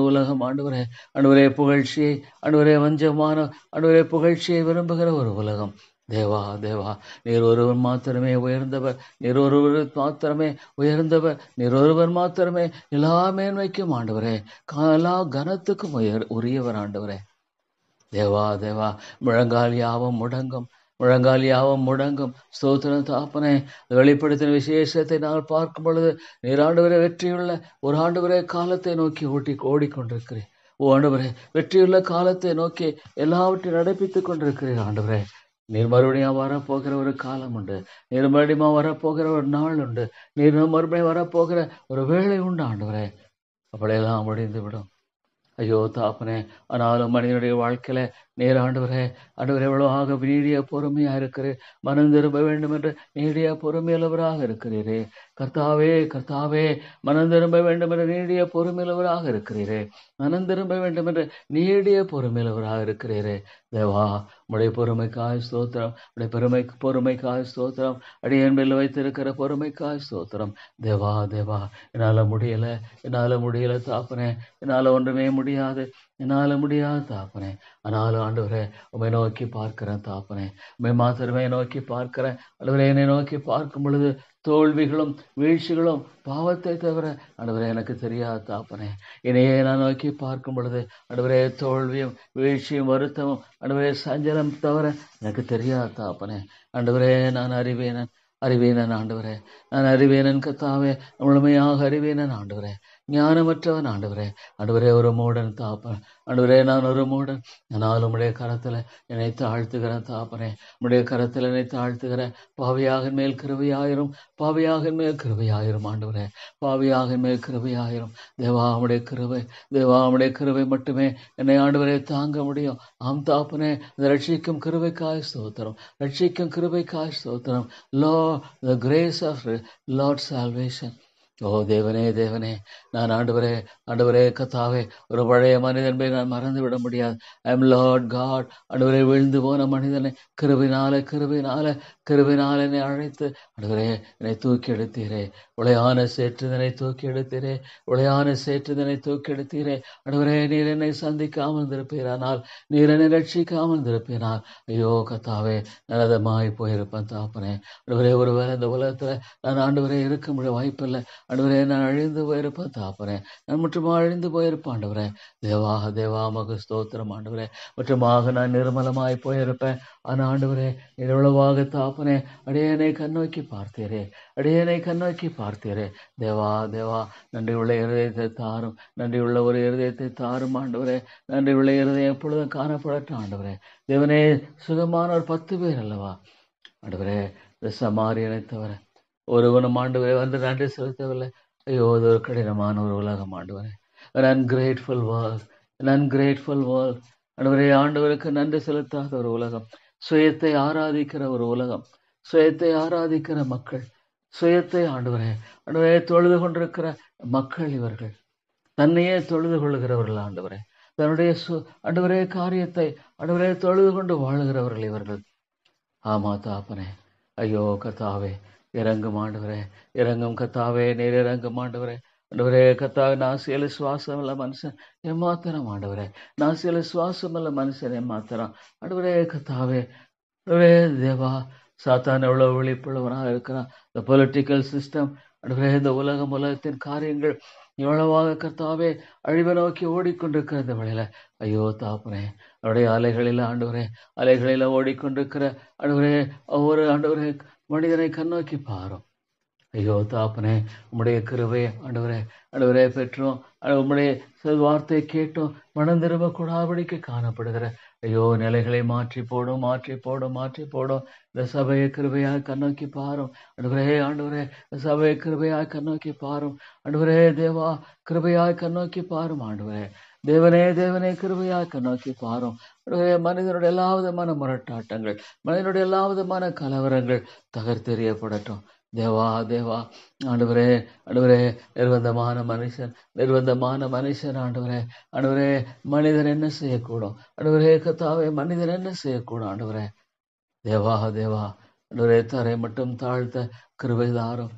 உலகம் ஆண்டவரே, ஆண்டவரே புகழ்ச்சியை ஆண்டவரே வஞ்சகமான ஆண்டவரே புகழ்ச்சியை விரும்புகிற ஒரு உலகம். தேவா தேவா நீர் ஒருவர் மாத்திரமே உயர்ந்தவர், நீர் ஒருவர் மாத்திரமே உயர்ந்தவர், நீர் ஒருவர் மாத்திரமே எல்லா மேன்மைக்கும் ஆண்டவரே எல்லா கனத்துக்கும் உரியவர் ஆண்டவரே. தேவா தேவா முழங்கால் யாவும் முடங்கும் ஸ்தோத்திரம் தாப்பனே. வெளிப்படுத்தின விசேஷத்தை நாங்கள் பார்க்கும் பொழுது நீர் ஆண்டவரே வெற்றியுள்ள ஒரு ஆண்டவரே காலத்தை நோக்கி ஓடிக்கொண்டிருக்கிறேன். ஆண்டவரே வெற்றியுள்ள காலத்தை நோக்கி எல்லாவற்றையும் நடப்பித்துக் கொண்டிருக்கிறேன் ஆண்டவரே. நீர் மறுபடியும் வரப்போகிற ஒரு காலம் உண்டு, நீர் மறுபடியும் வரப்போகிற ஒரு நாள் உண்டு, நீர் மறுபடியும் வரப்போகிற ஒரு வேளை உண்டு ஆண்டவரே. அப்படியெல்லாம் முடிந்து விடும் ஐயோ தாப்பனே. ஆனாலும் மனிதனுடைய வாழ்க்கையில நேர் ஆண்டவரே எவ்வளவாக நீடிய பொறுமையா இருக்கிறேன், மனம் திரும்ப வேண்டும் என்று நீடிய பொறுமையுள்ளவராக இருக்கிறீரே கர்த்தாவே. மனம் திரும்ப வேண்டும் என்று நீடிய பொறுமையுள்ளவராக இருக்கிறீரே, மனம் திரும்ப வேண்டும் என்று நீடிய பொறுமையுள்ளவராக இருக்கிறீரே. தேவா உடைய பொறுமைக்காய் ஸ்தோத்திரம், உடைய பொறுமைக்காய் ஸ்தோத்திரம், அடியேன் மேல் வைத்திருக்கிற பொறுமைக்காய் ஸ்தோத்திரம். தேவா என்னால முடியல தாப்பனே, என்னால ஒன்றுமே முடியாது தாப்பனே. ஆனாலும் ஆண்டவரே உம்மை நோக்கி பார்க்கிறேன் தாப்பனே, உம்மை மாத்திரமே நோக்கி பார்க்கிறேன் ஆண்டவரே. என்னை நோக்கி பார்க்கும் பொழுது தோல்விகளும் வீழ்ச்சிகளும் பாவத்தை தவிர ஆண்டவரே எனக்கு தெரியாது தாப்பனே. என்னையே நான் நோக்கி பார்க்கும் பொழுது ஆண்டவரே தோல்வியும் வீழ்ச்சியும் வருத்தமும் ஆண்டவரே சஞ்சலம் தவிர எனக்கு தெரியாது தாப்பனே. ஆண்டவரே நான் அறிவேனன் ஆண்டவரே, நான் அறிவேனன் கர்த்தாவே, முழுமையாக அறிவேனன் ஆண்டவரே. ஞானமற்றவன் ஆண்டவரே ஒரு மூடன் தாப்பன் ஆண்டவரே, நான் ஒரு மூடன். ஆனாலும் உம்முடைய கரத்துல என்னை தாழ்த்துகிறேன் தாப்பனே, உம்முடைய கரத்தில் என்னை தாழ்த்துகிறேன். பாவியாக மேல் கிருபையாயிரும் ஆண்டவரே, பாவியாக மேல் கிருபையாயிரும். தேவா உம்முடைய கிருபை மட்டுமே என்னை ஆண்டவரே தாங்க முடியும். ஆம் தாப்பனே, இந்த ரட்சிக்கும் கிருபைக்காய் ஸ்தோத்திரம். Lord, the grace of Lord's salvation. ஓ தேவனே, நான் ஆண்டவரே கர்த்தாவே ஒரு பழைய மனிதனை நான் மறந்து விட முடியாது. I am Lord God. ஆண்டவரே விழுந்து போன மனிதனை கிருபையினால என்னை அழைத்து ஆண்டவரே என்னை தூக்கி எடுத்தீரே. உளையான சேற்றுதனை தூக்கி எடுத்தீரே. ஆண்டவரே நீர் என்னை சந்திக்காமல் இருப்பீரானால், நீர் என்னை ரட்சிக்காமல் இருப்பீரானால் ஐயோ கர்த்தாவே நல்லதமாய் போயிருப்பேன் தாப்பனே. ஆண்டவரே ஒருவேளை இந்த உலகத்துல நான் ஆண்டவரே இருக்க முடிய வாய்ப்பில்லை ஆண்டவரே, நான் அழிந்து போயிருப்பேன் தாப்பனே, நான் முற்றுமாக அழிந்து போயிருப்பேன் ஆண்டவரே. தேவா மக ஸ்தோத்திரம் ஆண்டவரே. முற்றுமாக நான் நிர்மலமாய் போயிருப்பேன். ஆனா ஆண்டவரே எவ்வளவாக தாப்பனே அடியேனை கண்ணோக்கி பார்த்தீரே. தேவா நன்றியுள்ள இருதயத்தை தாரும், நன்றியுள்ள ஒரு இருதயத்தை தாரும் ஆண்டவரே. நன்றியுள்ள இருதயம் எப்பொழுதும் காணப்படட்டும் ஆண்டவரே. தேவனே சுகமான ஒரு 10 பேர் அல்லவா ஆண்டவரே, இந்த சமாரியனை தவிர ஒருவனும் ஆண்டவரே வந்து நன்றி செலுத்தவில்லை. ஐயோ அது ஒரு கடினமான ஒரு உலகம் ஆண்டவரே. an ungrateful world ஆண்டவரே. ஆண்டவருக்கு நன்றி செலுத்தாத ஒரு உலகம், சுயத்தை ஆராதிக்கிற ஒரு உலகம், சுயத்தை ஆராதிக்கிற மக்கள், சுயத்தை ஆண்டவரே தொழுது கொண்டிருக்கிற மக்கள் இவர்கள். தன்னையே தொழுது கொள்ளுகிறவர்கள் ஆண்டவரே. தன்னுடைய ஆண்டவரே காரியத்தை ஆண்டவரே தொழுது கொண்டு வாழுகிறவர்கள் இவர்கள். ஆமா தாப்பனே, ஐயோ கத்தாவே, இறங்கும் ஆண்டவரே, இறங்கும் கத்தாவே, நீர் இறங்கும் ஆண்டவரே. ஆண்டவரே கத்தாவே, நாசியில சுவாசம் உள்ள மனுஷன் ஏமாத்திரம் ஆண்டவரே, நாசியில சுவாசம் உள்ள மனுஷன் ஏமாத்திரம் ஆண்டவரே கத்தாவே. ஆண்டவரே தேவா, சாத்தான் எவ்வளவு விழிப்புள்ளவனாக இருக்கிறான். இந்த பொலிட்டிக்கல் சிஸ்டம் ஆண்டவரே, இந்த உலகத்தின் காரியங்கள் எவ்வளவாக கர்த்தாவே அழிவை நோக்கி ஓடிக்கொண்டிருக்கிற இந்த வேளையில, ஐயோ தாப்பனே, அவருடைய அலைகளில் ஆண்டவரே, அலைகளில் ஓடிக்கொண்டிருக்கிற ஆண்டவரே, ஒவ்வொரு ஆண்டவரே மனிதனை கண்ணோக்கி பாரும். ஐயோ தாப்பனே, உம்முடைய கிருபை ஆண்டவரே, ஆண்டவரே பெற்றோம், உம்முடைய வார்த்தையை கேட்டோம், மனம் திரும்ப கூடாபடிக்கு காணப்படுகிற ஐயோ நிலைகளை மாற்றி போடும், மாற்றி போடும், மாற்றி போடும். இந்த சபையை கிருபையாக கண்ணோக்கி பாரும் ஆண்டவரே, ஆண்டவரே இந்த சபையை கிருபையாக கண்ணோக்கி பாரும் ஆண்டவரே. தேவா, கிருபையாக கண்ணோக்கி பாரும் ஆண்டவரே. தேவனே, தேவனே, கிருபையாக கண்ணோக்கி பாரும் ஆண்டவரே. மனிதனுடைய எல்லா விதமான முரட்டாட்டங்கள், மனிதனுடைய எல்லா விதமான கலவரங்கள் தகர்த்தெறியப்படட்டும். தேவா, தேவா, ஆண்டவரே, ஆண்டவரே, நிர்பந்தமான மனுஷன் ஆண்டவரே, ஆண்டவரே, மனிதன் என்ன செய்யக்கூடும் ஆண்டவரே கத்தாவே, மனிதன் என்ன செய்யக்கூடும் ஆண்டவரே. தேவா, தேவா, ஆண்டவரே, தரை மட்டும் தாழ்த்த கிருபை தாரும்.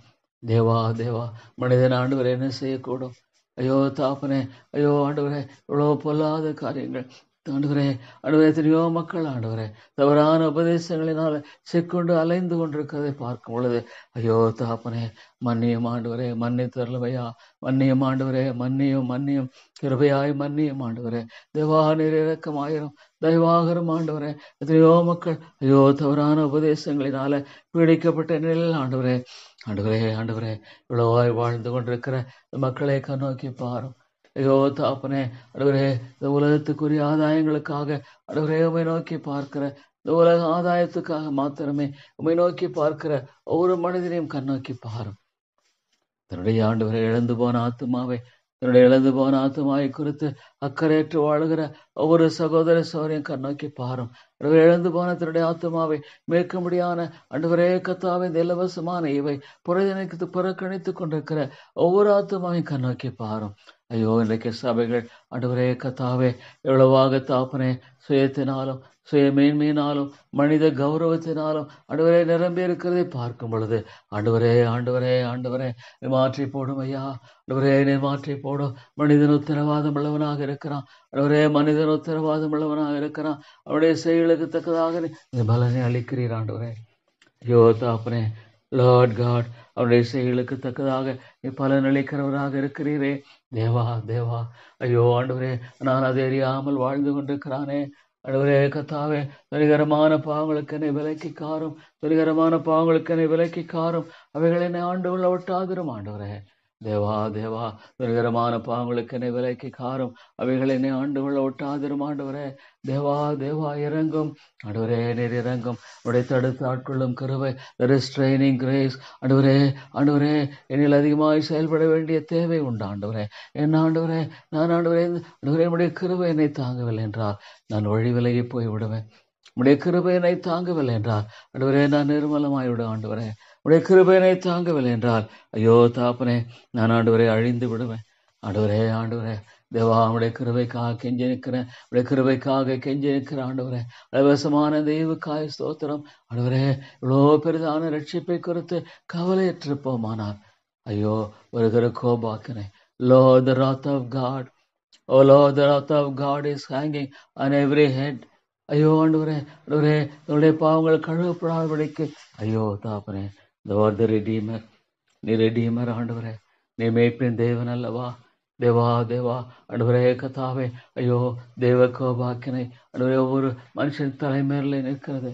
தேவா, தேவா, மனிதன் ஆண்டவரே என்ன செய்யக்கூடும். ஐயோ தாப்பனே, ஐயோ ஆண்டவரே, இவ்வளோ பொல்லாத காரியங்கள் ஆண்டவரே, ஆண்டவரே, எத்தனையோ மக்கள் ஆண்டவரே தவறான உபதேசங்களினால் சிக்கொண்டு அலைந்து கொண்டிருக்கிறதை பார்க்கும் பொழுது, ஐயோ தாப்பனே, மன்னியும் ஆண்டவரே, மன்னித்தருளுமையா, மன்னியும் ஆண்டவரே, மன்னியும், மன்னியும், கிருபையாய் மன்னியும் ஆண்டவரே. தேவா, நீர் இரக்கமாயிரும், தயவாகரும் ஆண்டவரே. எத்தனையோ மக்கள் ஐயோ தவறான உபதேசங்களினால பீடிக்கப்பட்ட நிலையில் ஆண்டவரே, ஆண்டவரே, ஆண்டவரே, இவ்வளவாய் வாழ்ந்து கொண்டிருக்கிற மக்களை கண்ணோக்கி பாரும். ஐயோ தாப்பனே, ஆண்டவரே, இந்த உலகத்துக்குரிய ஆதாயங்களுக்காக ஆண்டவரே உம்மை நோக்கி பார்க்கிற, இந்த உலக ஆதாயத்துக்காக மாத்திரமே உம்மை நோக்கி பார்க்கிற ஒவ்வொரு மனிதனையும் கண்ணோக்கி பாரும். தன்னுடைய ஆண்டவரை இழந்து போன ஆத்துமாவை, தன்னுடைய இழந்து போன ஆத்துமாவை குறித்து அக்கறையற்று வாழுகிற ஒவ்வொரு சகோதர சோரையும் கண்ணோக்கி பாரும். இழந்து போன தன்னுடைய ஆத்துமாவை மீட்க முடியாத ஆண்டவரே கத்தாவை, இந்த இலவசமான இவை புறக்கணித்துக் கொண்டிருக்கிற ஒவ்வொரு ஆத்துமாவையும் கண்ணோக்கி பாரும். ஐயோ, இன்றைக்கு சபைகள் ஆண்டவரே கத்தாவே எவ்வளவாக தாப்பனே சுயத்தினாலும் சுய மேன்மையினாலும் மனித கௌரவத்தினாலும் ஆண்டவரே நிரம்பி இருக்கிறதை பார்க்கும் பொழுது, ஆண்டவரே, ஆண்டவரே, ஆண்டவரே, மாற்றி போடும் ஐயா, ஆண்டவரே நீர் மாற்றி போடும். மனிதன் உத்தரவாதம் உள்ளவனாக இருக்கிறான் ஆண்டவரே, மனிதன் உத்தரவாதம் உள்ளவனாக இருக்கிறான். அவனுடைய செயலுக்கு தக்கதாக நீ பலனை அளிக்கிறீர் ஆண்டவரே. ஐயோ தாப்பனே, லார்ட் காட், அவருடைய செயலுக்கு தக்கதாக நீ பலன் அளிக்கிறவராக இருக்கிறீரே. தேவா, தேவா, ஐயோ ஆண்டவரே, நான் அதை அறியாமல் வாழ்ந்து கொண்டிருக்கிறானே ஆண்டவரே கத்தாவே, துணிகரமான பாவங்களுக்கு என்னை விலக்கி காரும், துணிகரமான பாவங்களுக்கு என்னை விலக்கி காரும், அவைகளை என்னை ஆண்டு கொள்ள ஒட்டாதிரும் ஆண்டவரே. தேவா, தேவா, துணிகரமான பாவங்களுக்கு என்னை விலக்கி காரும், அவைகளை என்னை ஆண்டு கொள்ள ஒட்டாதிரும் ஆண்டவரே. தேவா, தேவா, இறங்கும் ஆண்டவரே, நீர் இறங்கும். உடைய தடுத்து ஆட்கொள்ளும் கிருபை, ரெஸ்ட்ரைனிங் கிரேஸ் ஆண்டவரே, ஆண்டவரே, என்னில் அதிகமாய் செயல்பட வேண்டிய தேவை உண்டு ஆண்டவரே. என்ன ஆண்டவரே, நான் ஆண்டவரே, ஆண்டவரே, உடைய கிருபை என்னை தாங்கவில்லை என்றால் நான் வழி விலகி போய் விடுவேன். உடைய கிருபை என்னை தாங்கவில்லை என்றால் ஆண்டவரே நான் நிர்மலமாய் விடும் ஆண்டவரே. உடைய கிருபை என்னை தாங்கவில்லை என்றால் ஐயோ தாப்பனே, நான் ஆண்டவரே அழிந்து விடுவேன் ஆண்டவரே. ஆண்டவரே தேவா, உடைய கிருபைக்காக கெஞ்சி நிற்கிறேன், உடைய கிருபைக்காக கெஞ்சி நிற்கிற ஆண்டவரே. இலவசமான தெய்வக்காய் ஸ்தோத்திரம் ஆண்டவரே. இவ்வளோ பெரிதான ரட்சிப்பை குறித்து கவலையற்றிருப்போமானால் ஐயோ வருகிற கோபாக்கினை, Lord, the wrath of God, oh Lord, the wrath of God is hanging on every head. ஐயோ ஆண்டவரே, ஆண்டவரே, உன்னுடைய பாவங்கள் கழுவப்படாதபடிக்கு ஐயோ தாப்பனே, the redeemer, நீ ரெடீமர் ஆண்டவரே, நீ மேய்ப்பின் தேவன் அல்லவா. தேவா, தேவா, ஆண்டவரே கத்தாவே, ஐயோ தேவ கோபாக்கினை ஆண்டவரே ஒவ்வொரு மனுஷன் தலைமையில நிற்கிறது.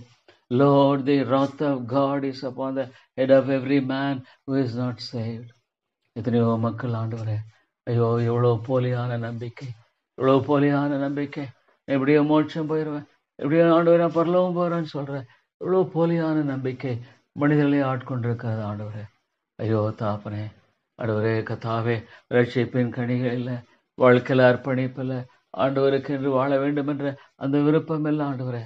Lord, the wrath of God is upon the head of every man who is not saved. எத்தனையோ மக்கள் ஆண்டவரே, ஐயோ எவ்வளோ போலியான நம்பிக்கை, இவ்வளோ போலியான நம்பிக்கை. எப்படியோ மோட்சம் போயிடுவேன், எப்படியோ ஆண்டவரே நான் பரலோகம் போகிறேன்னு சொல்கிறேன். இவ்வளோ போலியான நம்பிக்கை மனிதர்களே ஆட்கொண்டிருக்கிறது ஆண்டவரே. ஐயோ தாப்பனே, ஆண்டவரே கத்தாவே, ரட்சிப்பின் கனிகள் இல்லை, வாழ்க்கையில் அர்ப்பணிப்பில் ஆண்டவருக்கு என்று வாழ வேண்டும் என்ற அந்த விருப்பம் இல்லை ஆண்டவரே.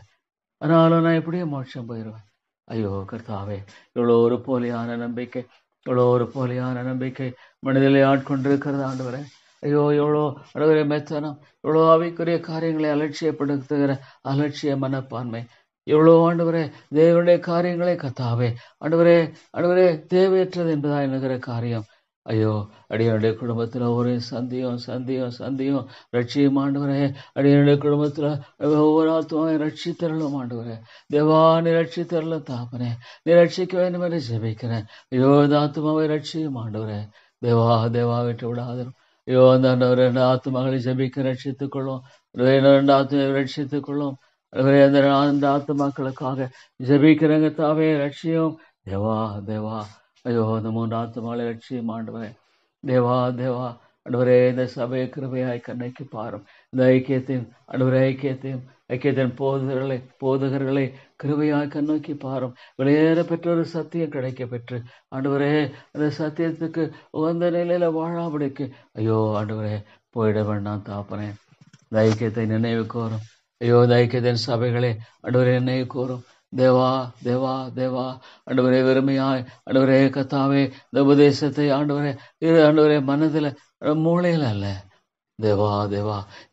ஆனாலும் நான் எப்படியோ மோட்சம் போயிடுவேன். ஐயோ கர்த்தாவே, இவ்வளோ ஒரு போலியான நம்பிக்கை, இவ்வளோ ஒரு போலியான நம்பிக்கை மனிதனை ஆட்கொண்டிருக்கிறது ஆண்டவரே. ஐயோ எவ்வளோ ஆண்டவரே மெத்தனம், இவ்வளோ ஆவிக்குரிய காரியங்களை அலட்சியப்படுத்துகிற அலட்சிய மனப்பான்மை எவ்வளோ ஆண்டவரே தேவனுடைய காரியங்களே கத்தாவே ஆண்டவரே ஆண்டவரே தேவையற்றது என்பதா என்கிற காரியம். ஐயோ அடியனுடைய குடும்பத்தில் ஒவ்வொரு சந்தியும் ரட்சியும் ஆண்டவரே. அடியனுடைய குடும்பத்தில் ஒவ்வொரு ஆத்மாவை ரட்சித்தரலும் ஆண்டவரே. தேவா நீ ரட்சித்தரலும் தாப்பனே. நீ ரட்சிக்க வேண்டும் என்று ஜெபிக்கிறேன். ஐயோ இந்த ஆத்மாவை ரட்சியும் ஆண்டவரே. தேவா விட்டு விடாதரும். ஐயோ அந்த ரெண்டு ஆத்மாக்களை ஜெபிக்க ரட்சித்துக் கொள்ளும். ரெண்டு ஆத்மாவை ரட்சித்துக் கொள்ளும். அந்த ஆத்மாக்களுக்காக ஜெபிக்கிறங்க தாவே ரட்சியும். தேவா ஐயோ இந்த 3 ஆத்மாக்களை ரட்சியும் ஆண்டவரே. தேவா ஆண்டவரே இந்த சபையை கிருபையாய் கண்ணைக்கு பாரும். இந்த ஐக்கியத்தின் போதகர்களை கிருபையாய் கண்ணோக்கி பாரும். வெளியேற பெற்ற ஒரு சத்தியம் கிடைக்க பெற்று ஆண்டவரே அந்த சத்தியத்துக்கு உகந்த நிலையில வாழாபடிக்கு ஐயோ ஆண்டவரே போயிட வேண்டாம் தாப்பனே. இந்த ஐக்கியத்தை நினைவு கோரும். ஐயோ இந்த ஐக்கியத்தின் சபைகளே ஆண்டவரே நினைவு கோரும். தேவா ஆண்டவரே வெறுமையாய் ஆண்டவரே கத்தாவே இந்த உபதேசத்தை ஆண்டவரே மனதில் மூளையில் அல்ல தேவா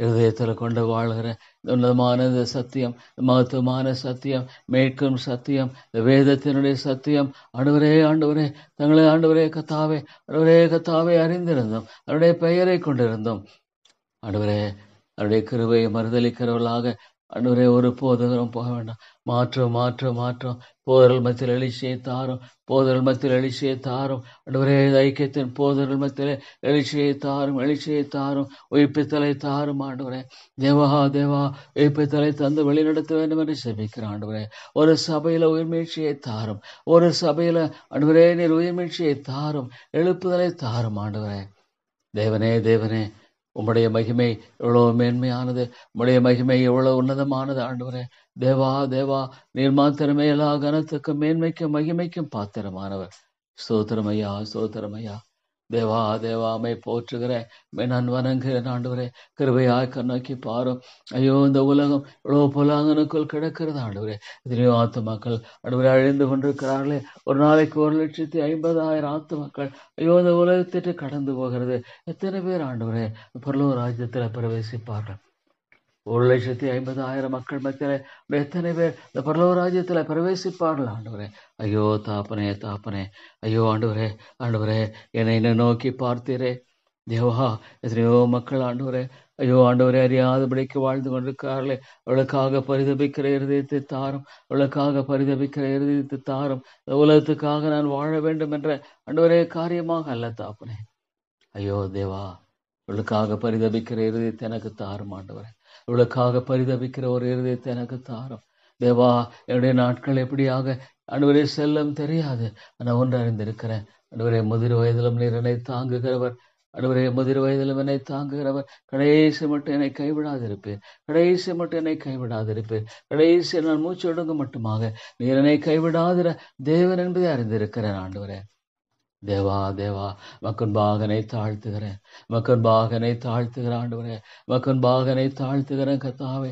இருதயத்தில் கொண்டு வாழ்கிற உன்னதமான சத்தியம், மகத்துவமான சத்தியம், மேற்கும் சத்தியம், இந்த வேதத்தினுடைய சத்தியம் ஆண்டவரே தங்களை ஆண்டவரே கத்தாவே அறிந்திருந்தோம். அவருடைய பெயரை கொண்டிருந்தோம் ஆண்டவரே. அவருடைய கிருபையை மறுதளிக்கிறவர்களாக ஆண்டவரே ஒரு போதகரும் போக வேண்டாம். மாற்றம் போதர்கள் மத்தியில் எழுச்சியை தாரும் ஆண்டவரே. ஐக்கியத்தின் போதர்கள் மத்தியில் எழுச்சியை தாரும் உயிர்ப்பித்தலை தாரும் ஆண்டவரே. தேவா உயிர்ப்பித்தலை தந்து வழிநடத்த வேண்டும் என்று செபிக்கிறேன் ஆண்டவரே. ஒரு சபையில உயிர்மீழ்ச்சியை தாரும். ஒரு சபையில ஆண்டவரே நீர் உயிர்மீழ்ச்சியை தாரும், எழுப்புதலை தாரும் ஆண்டவரே. தேவனே உம்முடைய மகிமை எவ்வளவு மேன்மையானது, உம்முடைய மகிமை எவ்வளவு உன்னதமானது ஆண்டவரே. தேவா நீர் மாத்திரமே எல்லா கனத்துக்கும் மேன்மைக்கும் மகிமைக்கும் பாத்திரமானவர். ஸ்தோத்திரமையா தேவா அம்மை போற்றுகிறேன், நான் வணங்குகிறேன் ஆண்டவரே. கிருபையாய் கண்ணோக்கி பாரும். ஐயோ இந்த உலகம் இவ்வளவு பொல்லாங்கனுக்குள் கிடக்கிறது ஆண்டவரே. எத்தனையோ ஆத்துமாக்கள் ஆண்டவரே அழிந்து கொண்டிருக்கிறார்களே. ஒரு நாளைக்கு 1,50,000 ஆத்துமாக்கள் ஐயோ இந்த உலகத்திட்டு கடந்து போகிறது. எத்தனை பேர் ஆண்டவரே பரலோக ராஜ்யத்தில் பிரவேசிப்பார்கள்? 1,50,000 மக்கள் மத்தியில எத்தனை பேர் இந்த பரலோக ராஜ்யத்துல பிரவேசிப்பார்கள் ஆண்டவரே? ஐயோ தாப்பனே ஐயோ ஆண்டவரே என்னை நோக்கி பார்த்தீரே தேவா. எத்தனையோ மக்கள் ஆண்டவரே ஐயோ ஆண்டவரே அறியாதபடிக்கு வாழ்ந்து கொண்டிருக்கிறார்களே. அவளுக்காக பரிதபிக்கிற இருதயத்தை தாரும். இந்த உலகத்துக்காக நான் வாழ வேண்டும் என்ற ஆண்டவரே காரியமாக அல்ல தாப்பனே. ஐயோ தேவா இவளுக்காக பரிதபிக்கிற இருதயத்தை எனக்கு தாரும் ஆண்டவரே. இவளுக்காக பரிதபிக்கிற ஒரு இருதயத்தை எனக்கு தாரும் தேவா. என்னுடைய நாட்கள் எப்படியாக ஆண்டவரே செல்லும் தெரியாது. நான் ஒன்று அறிந்திருக்கிறேன் ஆண்டவரே, முதிர் வயதிலும் நீர் என்னை தாங்குகிறவர் ஆண்டவரே. முதிர் வயதிலும் என்னை தாங்குகிறவர். கடைசி மட்டும் என்னை கைவிடாதிருப்பேன். கடைசி நான் மூச்சு ஒடுங்க மட்டுமாக நீர் என்னை கைவிடாதிர தேவன் என்பதை அறிந்திருக்கிறேன் ஆண்டவரே. தேவா மக்கன்பாகனை தாழ்த்துகிறேன் ஆண்டவரே. மக்கன்பாகனை தாழ்த்துகிறேன் கத்தாவே.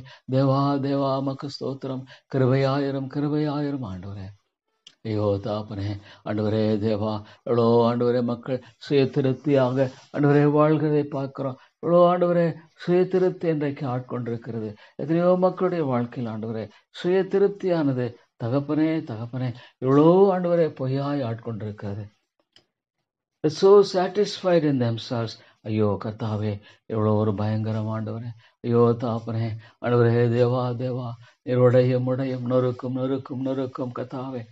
தேவா மக்கு ஸ்தோத்திரம். கிருபையாயிரும் ஆண்டவரே. ஐயோ தாப்பனே ஆண்டவரே தேவா எவ்வளோ ஆண்டவரே மக்கள் சுய திருப்தியாக ஆண்டவரே வாழ்கிறதை பார்க்கிறோம். எவ்வளோ ஆண்டவரே சுய திருப்தி இன்றைக்கு ஆட்கொண்டிருக்கிறது. எத்தனையோ மக்களுடைய வாழ்க்கையில் ஆண்டவரே சுய திருப்தியானது தகப்பனே எவ்வளோ ஆண்டவரே பொய்யாய் ஆட்கொண்டிருக்கிறது. So satisfied in themselves. ஐயோ கர்த்தாவே எவ்வளோ ஒரு பயங்கரம் ஆண்டவரே. ஐயோ தாப்பனே ஆண்டவரே தேவா நீர் உடையும் நொறுக்கும் கர்த்தாவே.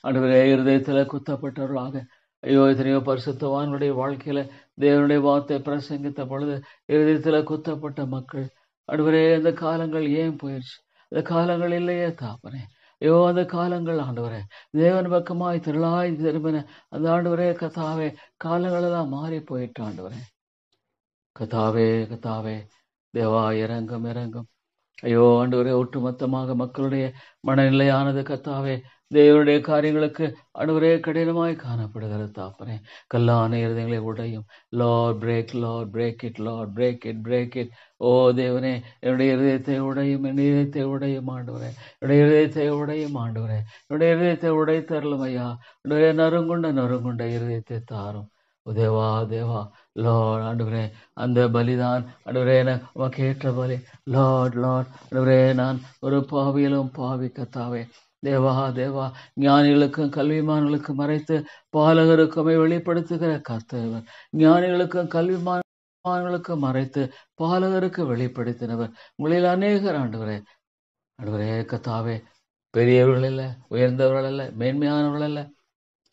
ஆண்டவரே இருதயத்தில் குத்தப்பட்டவர்களாக ஐயோ எத்தனையோ பரிசுத்தவான்களுடைய வாழ்க்கையில தேவனுடைய வார்த்தை பிரசங்கித்த பொழுது இருதயத்தில் குத்தப்பட்ட மக்கள் ஆண்டவரே அந்த காலங்கள் ஏன் போயிடுச்சு? அந்த காலங்கள் இல்லையே தாப்பனே. ஐயோ அந்த காலங்கள் ஆண்டவரே தேவன் பக்கமாய் திரளாய் திரும்பின அந்த ஆண்டவரே கத்தாவே காலங்கள் எல்லாம் மாறி போயிட்டு ஆண்டவரே. கத்தாவே தேவா இறங்கும். ஐயோ ஆண்டவரே ஒட்டுமொத்தமாக மக்களுடைய மனநிலையானது கத்தாவே தேவனுடைய காரியங்களுக்கு ஆண்டவரே கடினமாய் காணப்படுகிறது தாப்பனே. கல்லான இருதயங்களை உடையும். Lord break it. ஓ தேவனே என்னுடைய இருதயத்தை உடையும் ஆண்டவரே. என்னுடைய இருதயத்தை உடைத்தரலும் ஐயா. நறுங்குண்ட இருதயத்தை தாரும். தேவா தேவா லார்ட் ஆண்டவரே, அந்த பலிதான் ஆண்டவரே உமக்கு ஏற்ற பலி. லார்ட் லார்ட் ஆண்டவரே, நான் ஒரு பாவியிலும் பாவி கத்தாவே. தேவா தேவா, ஞானிகளுக்கும் கல்விமான்களுக்கும் மறைத்து பாலகருக்குமை வெளிப்படுத்துகிற கர்த்தவர். ஞானிகளுக்கும் கல்விமான்களுக்கும் மறைத்து பாலகருக்கு வெளிப்படுத்தினவர். உங்களில் அநேகர் ஆண்டவரே ஆண்டவரே கத்தாவே, பெரியவர்கள் அல்ல, உயர்ந்தவர்கள் அல்ல, மேன்மையானவர்கள் அல்ல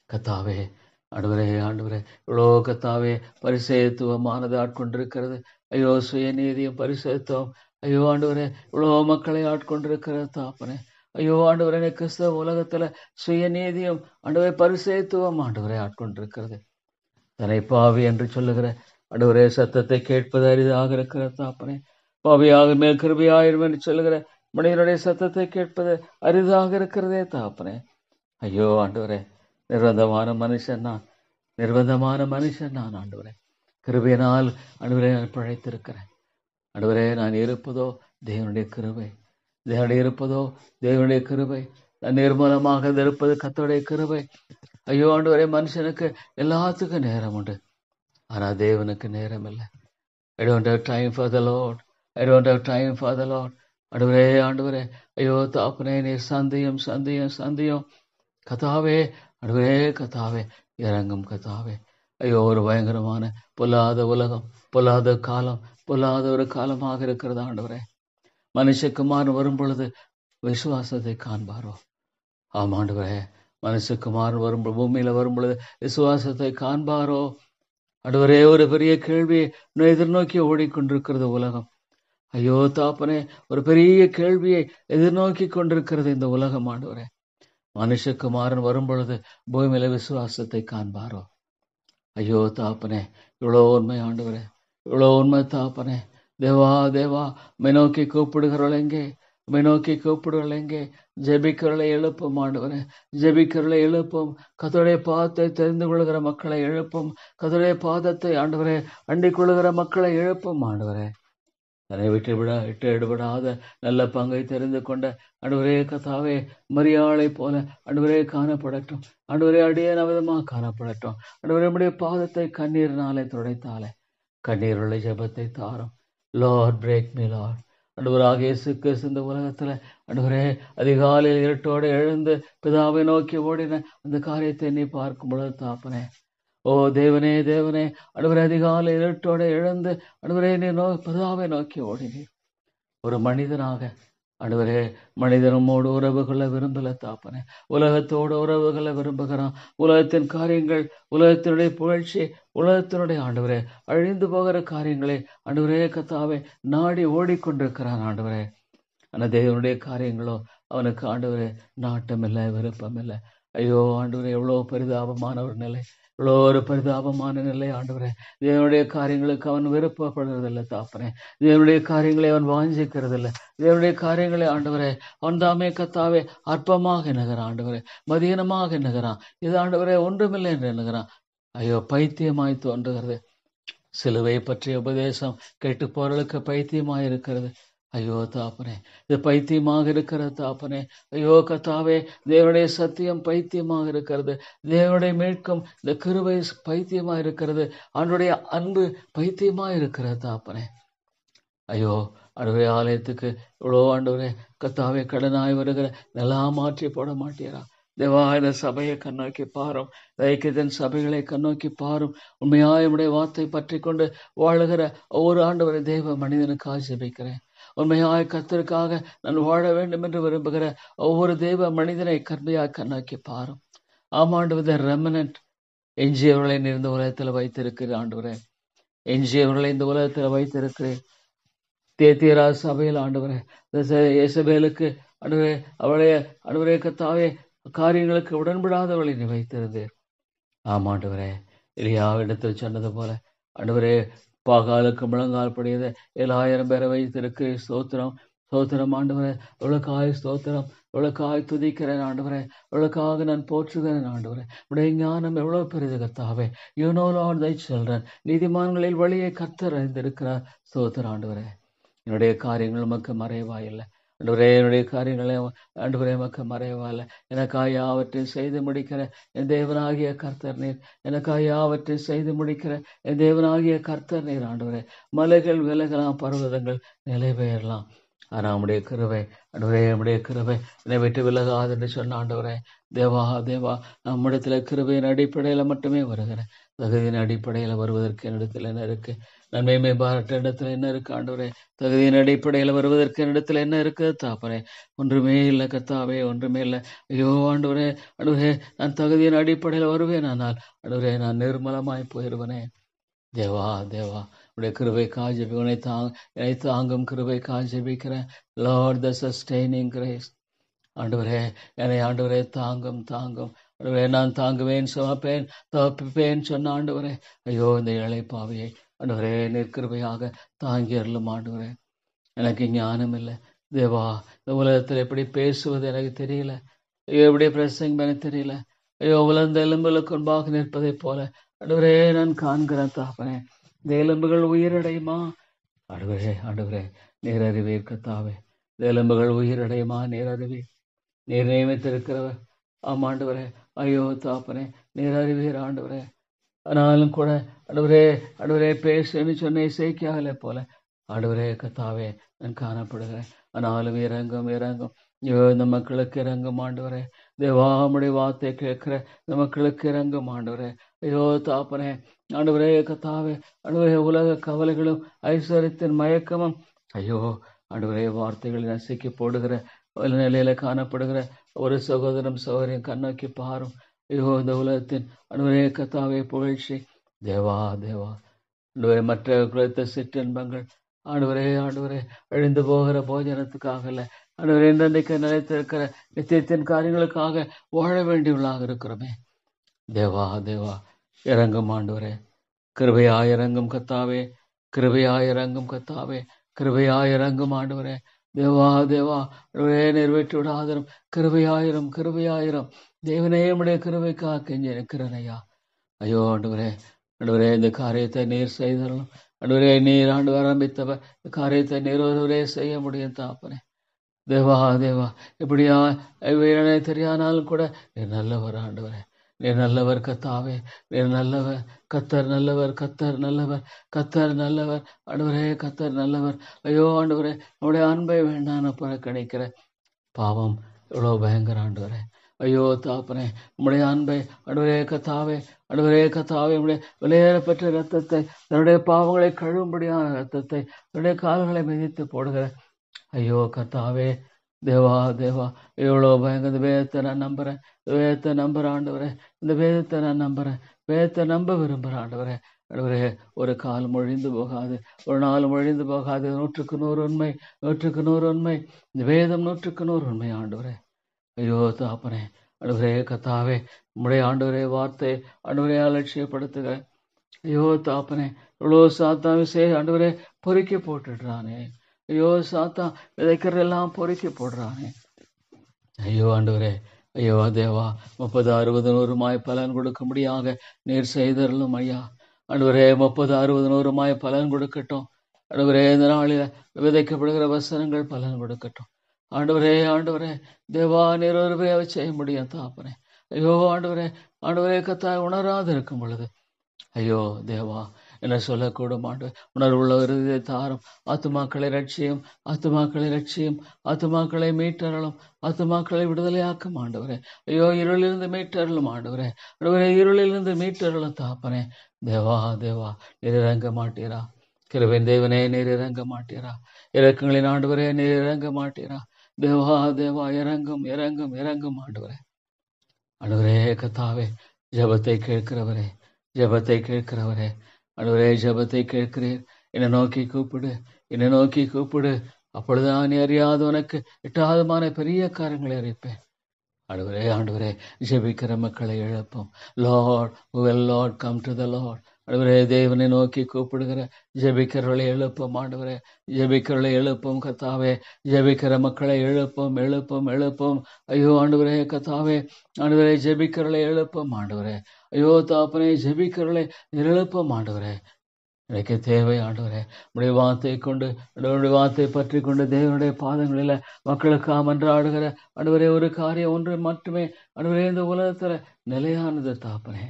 கத்தாவே. ஆண்டவரே ஆண்டவரே, இவ்வளோ கத்தாவே பரிசேத்துவமானது ஆட்கொண்டிருக்கிறது. ஐயோ சுயநீதியும் பரிசேத்துவம். ஐயோ ஆண்டவரே, இவ்வளோ மக்களை ஆட்கொண்டிருக்கிறது தாப்பனே. ஐயோ ஆண்டவரே, கிறிஸ்தவ உலகத்துல சுயநீதியும் ஆண்டவரே பரிசேத்துவம் ஆண்டவரே ஆட்கொண்டிருக்கிறது. தன்னை பாவி என்று சொல்லுகிற ஆண்டவரே சத்தத்தை கேட்பது அரிதாக இருக்கிற தாப்பனே. பாவியாக மேல் கிருபையாயிரும் என்று சொல்லுகிற மனிதனுடைய சத்தத்தை கேட்பது அரிதாக இருக்கிறதே தாப்பனே. ஐயோ ஆண்டவரே, நிர்பந்தமான மனுஷன் நான், நிர்பந்தமான மனுஷன் நான் ஆண்டவரே. கிருபையினால் ஆண்டவரே நான் பிழைத்திருக்கிறேன். ஆண்டவரே, நான் இருப்பதோ தேவனுடைய கிருபை, தேவனுடைய இருப்பதோ தேவனுடைய கிருபை. நான் நிர்மூலமாக இருப்பது கர்த்தருடைய கிருபை. ஐயோ ஆண்டவரே, மனுஷனுக்கு எல்லாத்துக்கும் நேரம் உண்டு, ஆனா தேவனுக்கு நேரம் இல்லை. I don't have time for the Lord. I don't have time for the Lord. ஆண்டவரே ஆண்டவரே, ஐயோ தாப்பனே, நீர் சந்தியும் சந்தியும் சந்தியும் கத்தாவே. ஆண்டவரே கத்தாவே, இறங்கும் கத்தாவே. ஐயோ, ஒரு பயங்கரமான பொல்லாத உலகம், பொல்லாத காலம், பொல்லாத ஒரு காலமாக இருக்கிறது ஆண்டவரே. மனுஷகுமாரன் வரும் பொழுது விசுவாசத்தை காண்பாரோ? ஆம் ஆண்டவரே, மனுஷகுமாரன் வரும் பூமியில வரும் பொழுது விசுவாசத்தை காண்பாரோ? ஆண்டவரே, ஒரு பெரிய கேள்வியை எதிர்நோக்கி ஓடிக்கொண்டிருக்கிறது உலகம். ஐயோ தாப்பனே, ஒரு பெரிய கேள்வியை எதிர்நோக்கி கொண்டிருக்கிறது இந்த உலகம் ஆண்டவரே. மனுஷகுமாரன் வரும் பொழுது பூமியில விசுவாசத்தை காண்பாரோ? ஐயோ தாப்பனே, இவ்வளோ உண்மை ஆண்டவரே, இவ்வளோ உண்மை தாப்பனே. தேவா தேவா, உம்மை நோக்கி கூப்பிடுகிறவள் எங்கே? உம்மை நோக்கி கூப்பிடுகிறவள் எங்கே? ஜெபிக்கிறவளை எழுப்பும் ஆண்டவரே, ஜெபிக்கிறவளை எழுப்பும். கர்த்தருடைய பாதத்தை தெரிந்து கொள்கிற மக்களை எழுப்பும். கர்த்தருடைய பாதத்தை ஆண்டவரே அண்டிக் கொள்கிற மக்களை எழுப்பும் ஆண்டவரே. தன்னை விட்டு எடுபடாத நல்ல பங்கை தெரிந்து கொண்ட ஆண்டவரே கர்த்தாவே, மரியாளை போல ஆண்டவரே காணப்படட்டும். ஆண்டவரே, அடியேன் விதமாக காணப்படட்டும். ஆண்டவரே, நம்முடைய பாதத்தை கண்ணீரினாலே துடைத்தாலே கண்ணீருள்ள ஜெபத்தை தாரும். Lord break me Lord. ஆண்டவராக இயேசு கிறிஸ்து இந்த உலகத்துல ஆண்டவரே அதிகாலையில் இருட்டோடு எழுந்து பிதாவை நோக்கி ஓடின அந்த காரியத்தை நீ பார்க்கும் பொழுது தாப்பனே, ஓ தேவனே தேவனே, ஆண்டவரே அதிகாலை இருட்டோடு எழுந்து ஆண்டவரே நீ பிதாவை நோக்கி ஓடினீர். ஒரு மனிதனாக ஆண்டவரே, மனிதனமோடு உறவு கொள்ள விரும்பல தாப்பனே, உலகத்தோடு உறவு கொள்ள விரும்புகிறான். உலகத்தின் காரியங்கள், உலகத்தினுடைய புகழ்ச்சி, உலகத்தினுடைய ஆண்டவரே அழிந்து போகிற காரியங்களை ஆண்டவரே கர்த்தாவே நாடி ஓடிக்கொண்டிருக்கிறான் ஆண்டவரே. ஆனால் தேவனுடைய காரியங்களோ அவனுக்கு ஆண்டவரே நாட்டம் இல்லை, விருப்பம் இல்லை. ஐயோ ஆண்டவரே, எவ்வளோ பரிதாபமான ஒரு நிலை, இவ்வளோ ஒரு பரிதாபமான நிலை ஆண்டவரே. தேவனுடைய காரியங்களுக்கு அவன் விருப்பப்படுறதில்லை தாப்பனே, தேவனுடைய காரியங்களை அவன் வாஞ்சிக்கிறதில்லை. தேவனுடைய காரியங்களை ஆண்டவரே அவன் தாமே கத்தாவே அற்பமாக எண்ணுகிறான் ஆண்டவரே, மதியனமாக எண்ணுகிறான். இது ஆண்டவரே ஒன்றுமில்லை என்று எண்ணுகிறான். ஐயோ, பைத்தியமாய் தோன்றுகிறது. சிலுவை பற்றிய உபதேசம் கேட்டு போறளுக்கு பைத்தியமாய் இருக்கிறது. ஐயோ தாப்பனே, இது பைத்தியமாக இருக்கிற தாப்பனே. ஐயோ கத்தாவே, தேவனுடைய சத்தியம் பைத்தியமாக இருக்கிறது. தேவனுடைய மீட்கும் இந்த கிருபை பைத்தியமாக இருக்கிறது. அவனுடைய அன்பு பைத்தியமாக இருக்கிற தாப்பனே. ஐயோ ஆண்டவரே, ஆலயத்துக்கு இவ்வளோ ஆண்டவரே கத்தாவே கடனாய் வருகிற நல்லா மாற்றி போட மாட்டீரா? தேவா, இந்த சபையை கண்ணோக்கி பாரும், ஐக்கியத்தின் சபைகளை கண்ணோக்கி பாரும். உண்மையாயுடைய வார்த்தை பற்றி கொண்டு வாழுகிற ஒவ்வொரு ஆண்டவரை தேவ மனிதனுக்காக ஜெபிக்கிறேன். உண்மையாய் கர்த்தருக்காக நான் வாழ வேண்டும் என்று விரும்புகிற ஒவ்வொரு தேவ மனிதனை கர்மையாய் கண்ணோக்கி பாரும். ஆமாண்டவரே, ரெமனன்ட் எஞ்சியவர்களை இந்த உலகத்தில் வைத்திருக்கிற ஆண்டவரே, எஞ்சியவர்களை இந்த உலகத்தில் வைத்திருக்கிறேன். தேத்தியரா சபையில் ஆண்டவரே இயேசபேலுக்கு ஆண்டவரே அவளைய ஆண்டவரே கத்தாவே காரியங்களுக்கு உடன்படாதவளை நீ வைத்திருந்தீர். ஆமாண்டவரே, எலியாவிடத்தில் சொன்னது போல ஆண்டவரே பாகாலுக்கு முழங்கால் படியத 7,000 பேரை வைத்திருக்கு. ஸ்தோத்திரம் ஸ்தோத்திரம் ஆண்டவரே, இவளுக்காய் ஸ்தோத்திரம், இவளுக்காய் துதிக்கிறேன் ஆண்டவரே, இவளுக்காக நான் போற்றுகிறேன் ஆண்டவரே. உடைய ஞானம் எவ்வளவு பெரிது கர்த்தாவே. You know Lord thy children. நீதிமான்களில் வழியை கர்த்தர் அறிந்திருக்கிறார். ஸ்தோத்திரம் ஆண்டவரே. என்னுடைய காரியங்கள் உமக்கு மறைவாயில்லை. ஆண்டவரே என்னுடைய காரியங்களை ஆண்டவரே மக்க மறைவால எனக்காக யாவற்றையும் செய்து முடிக்கிற என் தேவனாகிய கர்த்தர் நீர். எனக்காக யாவற்றையும் செய்து முடிக்கிற என் தேவனாகிய கர்த்தர் நீர். ஆண்டவரே மலைகள் விலகலாம், பர்வதங்கள் நிலை பெயரலாம், ஆனால் நம்முடைய கிருபை ஆண்டவரே நம்முடைய கிருபை என்னை விட்டு விலகாது என்று சொன்ன ஆண்டவரே தேவா தேவா, நம்மிடத்துல கிருபையின் அடிப்படையில் மட்டுமே வருகிறேன். தகுதியின் அடிப்படையில் வருவதற்கு என்னிடத்தில் என்ன இருக்கு? நன்மை மேம்பாட்ட இடத்துல என்ன இருக்கு ஆண்டவரே? தகுதியின் அடிப்படையில் வருவதற்கு என்னிடத்துல என்ன இருக்கு தாப்பனே? ஒன்றுமே இல்லை கர்த்தாவே, ஒன்றுமே இல்லை. ஐயோ ஆண்டவரே, ஆண்டவரே நான் தகுதியின் அடிப்படையில் வருவேன், ஆனால் ஆண்டவரே நான் நிர்மலமாய் போயிடுவனே. தேவா தேவா, உடைய கிருபை காஜபினை என்னை தாங்கும் கிருபை காஜபிக்கிறேன். லார்ட் த சஸ்டெய்னிங் கிரேஸ். ஆண்டவரே என்னை ஆண்டவரே தாங்கும் தாங்கும். ஆண்டவரே நான் தாங்குவேன், சுமப்பேன், தப்பிப்பேன் சொன்ன ஆண்டவரே, ஐயோ இந்த இளைப்பாவையை ஆண்டவரே நிற்கிருபையாக தாங்கி அருளும் ஆண்டவரே. எனக்கு ஞானம் இல்லை தேவா, இந்த உலகத்தில் எப்படி பேசுவது எனக்கு தெரியல. ஐயோ எப்படி பிரசங்கம் எனக்கு தெரியல. ஐயோ உலர்ந்த எலும்புகளுக்கு முன்பாக நிற்பதை போல ஆண்டவரே நான் காண்கிறேன் தாப்பனே. இந்த எலும்புகள் உயிரடையுமா? ஆண்டவரே ஆண்டவரே நீர் அறிவீர் கர்த்தாவே. இந்த எலும்புகள் உயிரடையுமா? நீர் அறிவீர். நீர் நியமித்திருக்கிறவர். ஆமாண்டவரே, ஐயோ தாப்பனே நீர் அறிவீர் ஆண்டவரே. ஆனாலும் கூட ஆண்டவரே ஆண்டவரே பேசுன்னு சொன்ன இசைக்காகல போல ஆண்டவரே கர்த்தாவே நான் காணப்படுகிறேன். ஆனாலும் இறங்கும் இறங்கும். ஐயோ இந்த மக்களுக்கு இறங்கும் ஆண்டவரே. தேவாமுடைய வார்த்தை கேட்கிற இந்த மக்களுக்கு இறங்கும் ஆண்டவரே. ஐயோ தாப்பனே ஆண்டவரே கர்த்தாவே, ஆண்டவரே உலக கவலைகளும் ஐஸ்வர்யத்தின் மயக்கமும் ஐயோ ஆண்டவரே வார்த்தைகளை நசுக்கி போடுகிற நிலையில காணப்படுகிற ஒரு சகோதரம் சகோதரியும் கண்ணோக்கி பாரும். ஐயோ இந்த உலகத்தின் ஆண்டவரே கர்த்தாவே புகழ்ச்சி தேவா தேவா, ஆண்டவரே மற்ற குலத்த சிற்றின்பங்கள் ஆண்டவரே ஆண்டவரே அழிந்து போகிற போஜனத்துக்காக இல்ல ஆண்டவரே, இன்றைக்கு நிலைத்திருக்கிற நித்தியத்தின் காரியங்களுக்காக வாழ வேண்டியவர்களாக இருக்கிறோமே. தேவா தேவா இறங்கும் ஆண்டவரே, கிருபையாய் இறங்கும் கர்த்தாவே, கிருபையாய் இறங்கும் கர்த்தாவே, கிருபையாய் இறங்கும் ஆண்டவரே. தேவா தேவா ஆண்டவரே நிறைவேற்றி விடாதரும் கிருபையாயிரம் கிருபையாயிரம். தேவனே உடைய கிருபைக்காக கெஞ்சி நிற்கிறேன் ஐயா. ஐயோ ஆண்டவரே ஆண்டவரே இந்த காரியத்தை நீர் செய்தரணும் ஆண்டவரே. நீர் ஆண்டு ஆரம்பித்தவர் இந்த காரியத்தை நீர் ஒருவரே செய்ய முடியும் தாப்பனே. தேவா தேவா எப்படியா வீரனை தெரியானாலும் கூட நீர் நல்லவர் ஆண்டவரே. நீர் நல்லவர் கர்த்தாவே, நீர் நல்லவர். கர்த்தர் நல்லவர், கர்த்தர் நல்லவர், கர்த்தர் நல்லவர் ஆண்டவரே, கர்த்தர் நல்லவர். ஐயோ ஆண்டவரே நம்முடைய அன்பை வேண்டாம் புறக்கணிக்கிற பாவம் எவ்வளோ பயங்கர ஆண்டவரே. ஐயோ தாப்பனே நம்முடைய அன்பை ஆண்டவரே கர்த்தாவே, ஆண்டவரே கர்த்தாவே நம்முடைய விலையேறப்பெற்ற ரத்தத்தை, தன்னுடைய பாவங்களை கழுவும்படியான ரத்தத்தை தன்னுடைய கால்களை மிதித்து போடுகிற ஐயோ கர்த்தாவே தேவா தேவா எவ்வளோ பயங்கர வேதத்தை நான் நம்புறேன், வேதத்தை நம்புறேன் ஆண்டவரே. இந்த வேதத்தை நான் நம்புறேன், வேதத்தை நம்ப விரும்புகிறேன் ஆண்டவரே. ஆண்டவரே ஒரு காலம் ஒழிந்து போகாது, ஒரு நாளும் ஒழிந்து போகாது. 100% உண்மை, 100% உண்மை. இந்த வேதம் 100% உண்மை ஆண்டவரே. ஐயோ தாப்பனே ஆண்டவரே கர்த்தாவே நம்முடைய ஆண்டவரே வார்த்தை ஆண்டவரே அலட்சியப்படுத்துக. ஐயோ தாப்பனே இவ்வளோ சாத்தான் ஆண்டவரே பொறுக்கி போட்டுடுறானே. ஐயோ சாத்தான் விதைக்கிறதெல்லாம் பொறுக்கி போடுறானே. ஐயோ ஆண்டவரே, ஐயோ தேவா 30, 60, 100 பலன் கொடுக்கும்படியாக நீர் செய்தரலும் ஐயா. ஆண்டவரே 30, 60, 100 பலன் கொடுக்கட்டும் ஆண்டவரே. இந்த நாளில் விதைக்கப்படுகிற வசனங்கள் பலன் கொடுக்கட்டும் ஆண்டவரே. ஆண்டவரே தேவா நீர் ஒருவே செய்ய முடியும் தாப்பனே. ஐயோ ஆண்டவரே, ஆண்டவரே கர்த்தாவே உணராது இருக்கும் பொழுது ஐயோ தேவா என்ன சொல்லக்கூடும் ஆண்டவர். உணர்வுள்ள இருதயத்தை தாரும். ஆத்துமாக்களை ரட்சியும், ஆத்துமாக்களை ரட்சியும், ஆத்துமாக்களை மீட்டறலும், ஆத்துமாக்களை விடுதலையாக்கும் ஆண்டவரே. ஐயோ இருளிலிருந்து மீட்டறலும் ஆண்டவரே. ஆண்டவரே இருளிலிருந்து மீட்டறலும் தாப்பனே. தேவா தேவா நீர் இறங்க மாட்டீரா? கிருபையின் தேவனே நீர் இறங்க மாட்டீரா? இரக்கங்களின் ஆண்டவரே நீர் இறங்க மாட்டீரா? தேவா தேவா இறங்கும் இறங்கும் இறங்கும் ஆண்டவரே. ஆண்டவரே கர்த்தாவே ஜெபத்தை கேட்கிறவரே, ஜெபத்தை கேட்கிறவரே, ஆண்டவரே ஜெபத்தை கேட்கிறீர். என்னை நோக்கி கூப்பிடு, என்னை நோக்கி கூப்பிடு, அப்பொழுது நான் அறியாதவனுக்கு எட்டாதமான பெரிய காரியங்களை அறிப்பேன். ஆண்டவரே ஆண்டவரே ஜெபிக்கிற மக்களை எழுப்பும். Lord will Lord come to the Lord. ஆண்டவரே தேவனை நோக்கி கூப்பிடுகிற ஜெபிக்கிறவர்களை எழுப்பும் ஆண்டவரே. ஜெபிக்கிறவர்களை எழுப்பும் கர்த்தாவே. ஜெபிக்கிற மக்களை எழுப்பும் எழுப்பும் எழுப்பும். ஐயோ ஆண்டவரே கர்த்தாவே, ஆண்டவரே ஜெபிக்கிறவர்களை எழுப்பும் ஆண்டவரே. ஐயோ தாப்பனே ஜெபிக்கிறவர்களை எழுப்பும் ஆண்டவரே. எனக்கு தேவை ஆண்டவரே. உடைய வார்த்தையை கொண்டு உடைய வார்த்தையை பற்றி கொண்டு தேவனுடைய பாதங்களில் மக்களுக்காக மன்றாடுகிற ஆண்டவரே ஒரு காரியம் ஒன்று மட்டுமே ஆண்டவரே இந்த உலகத்துல நிலையானது தாப்பனே.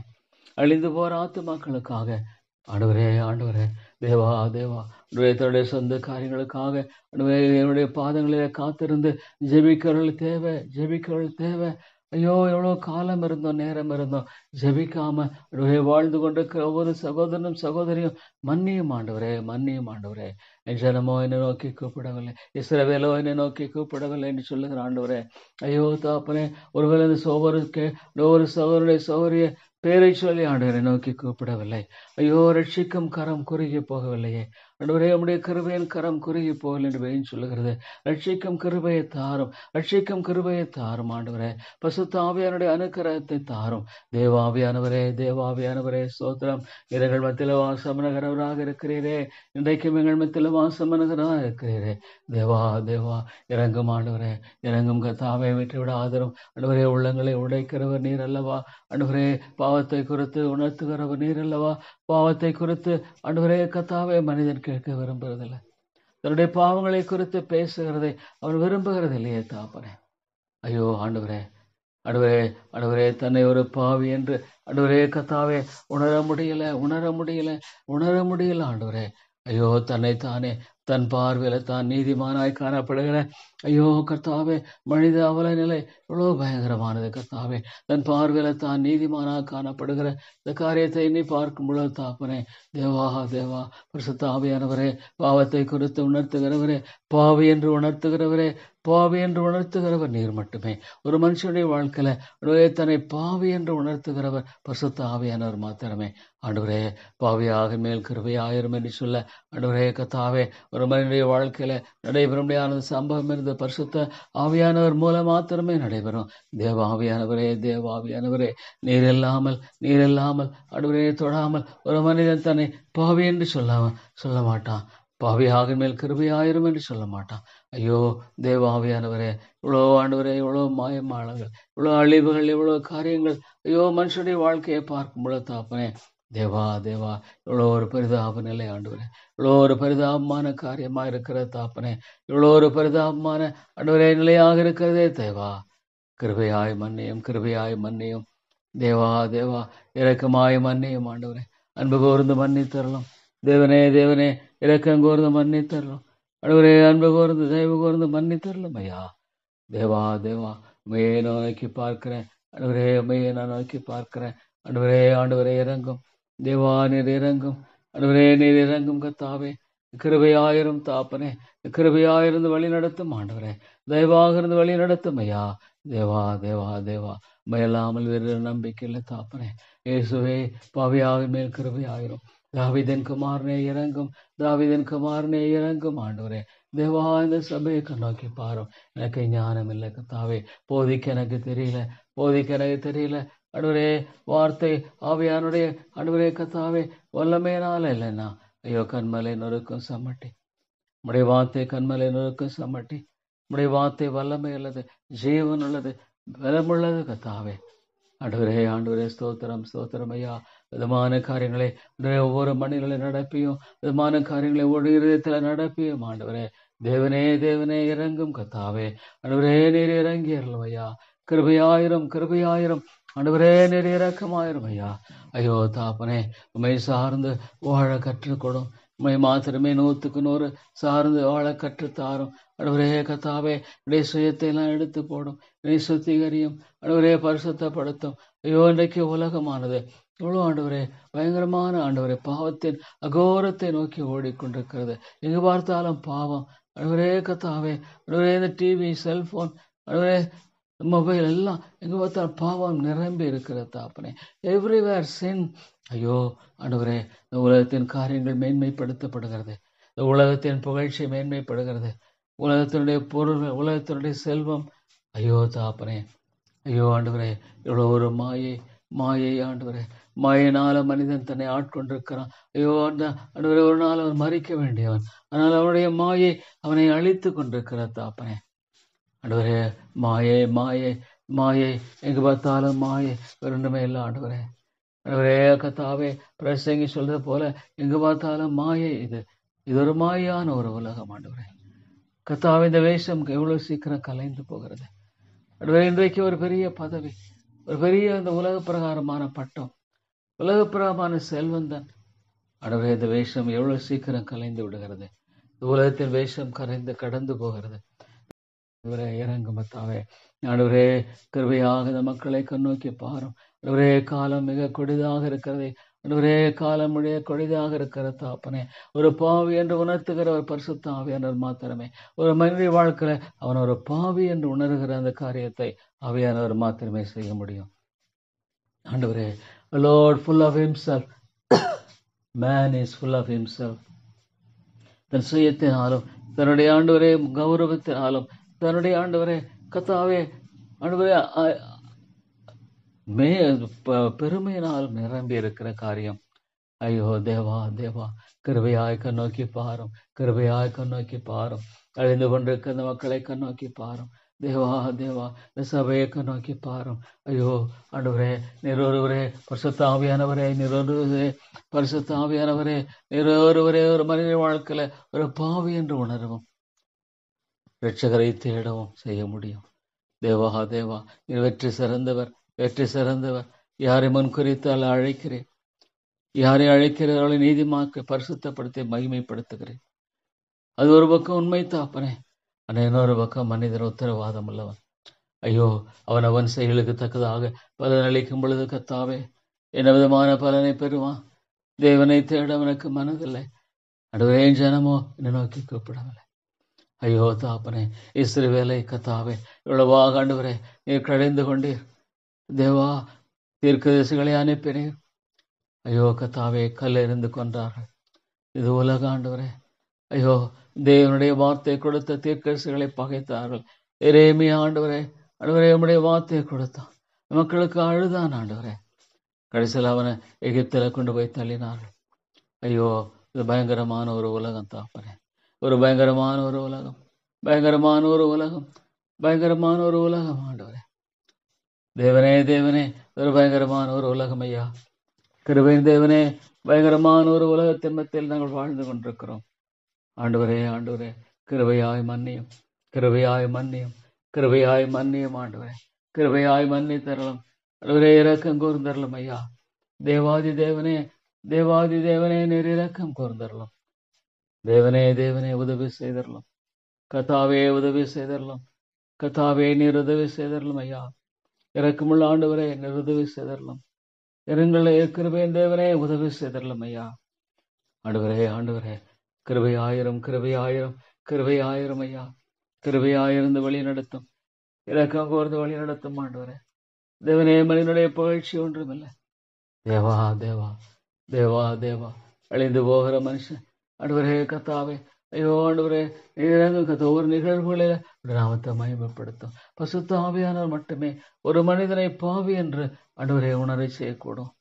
அழிந்து போற ஆத்துமாக்களுக்காக ஆண்டவரே ஆண்டவரே தேவா தேவா தன்னுடைய சொந்த காரியங்களுக்காக என்னுடைய பாதங்களில காத்திருந்து ஜெபிக்கிறவர்கள் தேவை, ஜெபிக்கிறவர்கள் தேவை. ஐயோ எவ்வளோ காலம் இருந்தோம், நேரம் இருந்தோம் ஜெபிக்காம வாழ்ந்து கொண்டிருக்கிற ஒவ்வொரு சகோதரனும் சகோதரியும் மன்னியும் ஆண்டவரே, மன்னியும் ஆண்டவரே. என் ஜனமோ என்னை நோக்கி கூப்பிடவில்லை, இஸ்ரவேலோ என்னை நோக்கி கூப்பிடவில்லை என்று சொல்லுகிற ஆண்டவரே. ஐயோ தாப்பனே, ஒருவேளை இந்த ஒவ்வொரு சகோதரனுடைய சகோதரிய பேரை சொல்லி ஆண்டவரை நோக்கி கூப்பிடவில்லை. ஐயோ ரட்சிக்கும் கரம் குறுகி போகவில்லையே ஆண்டவரே, உம்முடைய கிருபையின் கரம் குறுகி போகல என்று வேதம் சொல்லுகிறது. ரட்சிக்கும் கிருபையை தாரும், ரட்சிக்கும் கிருபையை தாரும் ஆண்டவரே. பசுத்த ஆவியானுடைய அனுக்கிரகத்தை தாரும். தேவாவியானவரே, தேவாவியானவரே ஸ்தோத்திரம். எங்கள் மத்தியில வாசமனகரவராக இருக்கிறீரே, இன்றைக்கும் எங்கள் மத்தியில வாசமனகராக இருக்கிறீரே. தேவா தேவா இறங்கும் ஆண்டவரே, இறங்கும் கர்த்தாவே, வெற்றி விட ஆதரும் ஆண்டவரே. உள்ளங்களை உடைக்கிறவர் நீர் அல்லவா ஆண்டவரே. பாவத்தை குறித்து உணர்த்துகிறவர் நீர் அல்லவா. பாவத்தை குறித்து ஆண்டவரே கர்த்தாவே மனிதன் கேட்க விரும்புகிறதில்லை. தன்னுடைய பாவங்களை குறித்து பேசுகிறதை அவன் விரும்புகிறது இல்லையே தாப்பனே. ஐயோ ஆண்டவரே, ஆண்டவரே, ஆண்டவரே தன்னை ஒரு பாவி என்று ஆண்டவரே கர்த்தாவே உணர முடியல ஆண்டவரே. ஐயோ தன்னை தானே தன் பார்வையில தான் நீதிமானாய் காணப்படுகிற ஐயோ கர்த்தாவே, மனித அவல நிலை எவ்வளவு பயங்கரமானது கர்த்தாவே. தன் பார்வையில தான் நீதிமானாக காணப்படுகிற இந்த காரியத்தை எண்ணி பார்க்கும் பொழுது தாப்பனே, தேவா தேவா பரிசுத்த ஆவியானவரே, பாவத்தை குறித்து உணர்த்துகிறவரே, பாவி என்று உணர்த்துகிறவரே, பாவி என்று உணர்த்துகிறவர் நீர் மட்டுமே. ஒரு மனுஷனுடைய வாழ்க்கையில தன்னை பாவி என்று உணர்த்துகிறவர் பரிசுத்த ஆவியானவர் மாத்திரமே. ஆண்டவரே, பாவியாக மேல் கிருபையாயிரும் என்று சொல்ல ஆண்டவரே கர்த்தாவே, ஒரு மனிதனுடைய வாழ்க்கையில நடைபெற முடியாத சம்பவம் இருந்து பரிசுத்த ஆவியானவர் மூலம் மாத்திரமே நடைபெறும். தேவாவியானவரே, தேவாவியானவரே, நீர் இல்லாமல் ஆண்டவரே தொடாமல் ஒரு மனிதன் தன்னை பாவி என்று சொல்ல மாட்டான். பாவியாக மேல் கிருபையாயிரும் என்று சொல்ல மாட்டான். ஐயோ தேவாவியானவரே, இவ்வளோ ஆண்டவரே, இவ்வளோ மாயமாளங்கள், இவ்வளோ அழிவுகள், இவ்வளோ காரியங்கள், ஐயோ மனுஷனுடைய வாழ்க்கையை பார்க்கும் பொழுது தாப்பனே, தேவா தேவா இவ்வளோ ஒரு பரிதாப நிலை ஆண்டவரே, இவ்வளோ ஒரு பரிதாபமான காரியமா இருக்கிற தாப்பனே, இவ்வளோ ஒரு பரிதாபமான ஆண்டவரே நிலையாக இருக்கிறதே தேவா. கிருபையாய் மன்னியும், கிருபையாய் மன்னியும் தேவா தேவா, இரக்கமாய் மன்னியும் ஆண்டவரே. அன்பு கூர்ந்து மன்னித்தரலாம் தேவனே, தேவனே இரக்கம் கூர்ந்து மன்னித்தரலாம் ஆண்டவரே. அன்பு கூர்ந்து தயவு கூர்ந்து மன்னித்தரலாம் ஐயா. தேவா தேவா உமையை நான் நோக்கி பார்க்கிறேன் ஆண்டவரே, உமையை நான் நோக்கி பார்க்கிறேன் ஆண்டவரே. ஆண்டவரே இறங்கும் தேவா, நீர் இறங்கும் ஆண்டவரே, நீர் இறங்கும் கர்த்தாவே. கிருபையாயிரும் தாப்பனே, கிருபையாயிருந்து வழி நடத்தும் ஆண்டவரே, தயவாக இருந்து வழி நடத்தும் ஐயா. தேவா தேவா தேவா மயலாமல் வேறு நம்பிக்கை இல்லை தாப்பனே. இயேசுவே, பாவியாக மேல் கிருபையாயிரும். தாவீதின் குமாரனே இறங்கும், தாவீதின் குமாரனே இறங்கும் ஆண்டவரே. தேவா இந்த சபையை நோக்கி பாரும். எனக்கு ஞானம் இல்லை கர்த்தாவே, போதிக்க எனக்கு தெரியல ஆண்டவரே. வார்த்தை ஆவியானுடைய ஆண்டவரே கர்த்தாவே வல்லமையினால இல்லைன்னா ஐயோ கண்மலை நொறுக்கும் சம்மட்டி, உடைய வார்த்தை கண்மலை நொறுக்கும் சம்மட்டி. உடைய வார்த்தை வல்லமை உள்ளது, ஜீவன் உள்ளது, பலமுள்ளது கர்த்தாவே. ஆண்டவரே ஸ்தோத்திரம் ஸ்தோத்திரம் ஐயா. விதமான காரியங்களை ஒவ்வொரு மனிதர்களை நடப்பியும், விதமான காரியங்களை ஒரு இதயத்தில் நடப்பியும் ஆண்டவரே. தேவனே தேவனே இறங்கும் கர்த்தாவே. ஆண்டவரே நீர் இறங்கி அருளும் ஐயா. கிருபையாயிரம் ஆண்டவரே, நீர் இரக்கமாயிரும் ஐயா. ஐயோ தாப்பனே, உம்மை சார்ந்து வாழ கற்றுக்கொடும். உம்மை மாத்திரமே 100% சார்ந்து வாழ கற்றுத்தாரும் ஆண்டவரே கர்த்தாவே. உடைய சுயத்தை எல்லாம் எடுத்து போடும், நீ சுத்திகரியும் ஆண்டவரே, பரிசுத்தப்படுத்தும். ஐயோ இன்றைக்கு உலகமானது எவ்வளோ ஆண்டவரே பயங்கரமான ஆண்டவரே பாவத்தின் அகோரத்தை நோக்கி ஓடிக்கொண்டிருக்கிறது. எங்கு பார்த்தாலும் பாவம் ஆண்டவரே கர்த்தாவே. ஆண்டவரே இந்த டிவி, செல்போன், ஆண்டவரே மொபைல் எல்லாம் எங்க பார்த்தாலும் பாவம் நிரம்பி இருக்கிற தாப்பனே. எவ்ரிவேர் சின். ஐயோ ஆண்டவரே, இந்த உலகத்தின் காரியங்கள் மேன்மைப்படுத்தப்படுகிறது, இந்த உலகத்தின் புகழ்ச்சி மேன்மைப்படுகிறது, உலகத்தினுடைய பொருள், உலகத்தினுடைய செல்வம். ஐயோ தாப்பனே, ஐயோ ஆண்டவரே, இவ்வளோ ஒரு மாயை ஆண்டவரே. மாயினால மனிதன் தன்னை ஆட்கொண்டிருக்கிறான். ஐயோ ஆண்டவரே, ஒரு நாள் அவன் மறிக்க வேண்டியவன், ஆனால் அவனுடைய மாயை அவனை அழித்து கொண்டிருக்கிற தாப்பனே. ஆண்டவரே, மாயை எங்கு பார்த்தாலும் மாயை, ஒன்றுமே இல்லை ஆண்டவரே. ஆண்டவரே கர்த்தாவே, பிரசங்கி சொல்றது போல எங்கு பார்த்தாலும் மாயை. இது ஒரு மாயான ஒரு உலகம் ஆண்டவரே. கர்த்தாவே, இந்த வேஷம் எவ்வளவு சீக்கிரம் கலைந்து போகிறது. ஆண்டவரே, இன்றைக்கு ஒரு பெரிய பதவி, ஒரு பெரிய இந்த உலக பிரகாரமான பட்டம், உலக பிரகாரமான செல்வந்தன். ஆண்டவரே, இந்த வேஷம் எவ்வளவு சீக்கிரம் கலைந்து விடுகிறது. இந்த உலகத்தின் வேஷம் கரைந்து கடந்து போகிறது. ஆண்டவரே இறங்கும் கர்த்தாவே. ஆண்டவரே கிருபையாக இந்த மக்களை கண்ணோக்கி பாரும். ஆண்டவரே காலம் மிக கொடிதாக இருக்கிறது. ஆண்டவரே காலம் மிக கொடிதாக இருக்கிற தாப்பனே, ஒரு பாவி என்று உணர்த்துகிற ஒரு பரிசுத்த ஆவியானவர் மாத்திரமே, ஒரு மனித வாழ்க்கையில அவன் ஒரு பாவி என்று உணர்கிற அந்த காரியத்தை ஆவியானவர் மாத்திரமே செய்ய முடியும். ஆண்டவரே, Lord full of himself, man is full of himself. தன் சுயத்தினாலும் தன்னுடைய ஆண்டவரே கௌரவத்தினாலும் தன்னுடைய ஆண்டவரே கர்த்தாவே ஆண்டவரே பெருமையினாலும் நிரம்பி இருக்கிற காரியம். ஐயோ தேவா தேவா, கிருபையாய் கண்ணோக்கி பாரும், கிருபையாய் கண்ணோக்கி பாரும். அழிந்து கொண்டிருக்கிற அந்த மக்களை கண்ணோக்கி பாரும். தேவா தேவா, இந்த சபையை கண்ணோக்கி பாரும். ஐயோ ஆண்டவரே, நீர் ஒருவரே பரிசுத்த ஆவியானவரே, நீர் ஒருவரே பரிசுத்த ஆவியானவரே, நீர் ஒருவரே ஒரு மனித வாழ்க்கையில ஒரு பாவி என்று உணரவும் இரட்சகரை தேடவும் செய்ய முடியும். தேவா தேவா, நீர் வெற்றி சிறந்தவர், வெற்றி சிறந்தவர். யாரை முன்குறித்தால் அழைக்கிறேன், யாரை அழைக்கிறவர்களை நீதிமாக்க பரிசுத்தப்படுத்தி மகிமைப்படுத்துகிறேன். அது ஒரு பக்கம் உண்மை தாப்பனே, ஆனால் இன்னொரு பக்கம் மனிதர் உத்தரவாதம் உள்ளவன். ஐயோ, அவன் செயலுக்கு தக்கதாக பலன் அளிக்கும் பொழுது கர்த்தாவே என்ன விதமான பலனை பெறுவான்? தேவனை தேட அவனுக்கு மனதில்லை. ஆண்டவரே, ஜனமோ என்னை நோக்கி கூப்பிடவில்லை. ஐயோ தாப்பனே, இஸ்ரவேலை கர்த்தாவே இவ்வளவாக ஆண்டவரே நீர் கடைந்து கொண்டீர். தேவா, தீர்க்கதரிசிகளை அனுப்பினீர். ஐயோ கர்த்தாவே, கல்லெறிந்து கொன்றார்கள். இது உலக ஆண்டவரே. ஐயோ, தேவனுடைய வார்த்தை கொடுத்த தீர்க்கதரிசிகளை பகைத்தார்கள். எரேமியா ஆண்டவரே, ஆண்டவரே உம்முடைய வார்த்தையை கொடுத்தான், மக்களுக்கு அழுதான் ஆண்டவரே. கடைசியில் அவனை எகிப்தில கொண்டு போய் தள்ளினார்கள். ஐயோ, இது பயங்கரமான ஒரு உலகம் தாப்பனே, ஒரு பயங்கரமான ஒரு உலகம், பயங்கரமான ஒரு உலகம், பயங்கரமான ஒரு உலகம் ஆண்டவரே. தேவனே தேவனே, ஒரு பயங்கரமான ஒரு உலகம் ஐயா. கிருபையின் தேவனே, பயங்கரமான ஒரு உலகத்தின் மத்தியில் நாங்கள் வாழ்ந்து கொண்டிருக்கிறோம். ஆண்டவரே ஆண்டவரே, கிருபையாய் மன்னியும், கிருபையாய் மன்னியும், கிருபையாய் மன்னியும் ஆண்டவரே, கிருபையாய் மன்னி தரலாம். ஆண்டவரே இரக்கம் கூர்ந்தரலாம் ஐயா. தேவாதி தேவனே, தேவாதி தேவனே, நீர் இரக்கம் கூர்ந்தரலாம். தேவனே தேவனே, உதவி செய்தரலாம். கர்த்தாவே உதவி செய்தரலாம். கர்த்தாவே நீர் உதவி செய்தரலாம் ஐயா. இரக்கமுள்ள ஆண்டவரே, நீர் உதவி செய்தரலாம். இரங்களை கிருபையின் தேவனே, உதவி செய்தரலாம் ஐயா. ஆண்டவரே ஆண்டவரே, கிருபை ஆயிரம், கிருபை ஆயிரம், கிருபை ஆயிரம் ஐயா. கிருபை ஆயிருந்து வழி நடத்தும், இரக்கம் கோர்ந்து வழி நடத்தும் ஆண்டவரே. தேவனே, மனிதனுடைய புகழ்ச்சி ஒன்றுமில்லை. தேவா தேவா, தேவா தேவா, அழிந்து போகிற மனுஷன் ஆண்டவரே கர்த்தாவே. ஐயோ ஆண்டவரே, கத்த ஒரு நிகழ்வுகளில் நாமத்தை மகிமைப்படுத்தும் பரிசுத்த ஆவியானவர் மட்டுமே ஒரு மனிதனை பாவி என்று ஆண்டவரே உணரை செய்யக்கூடும்.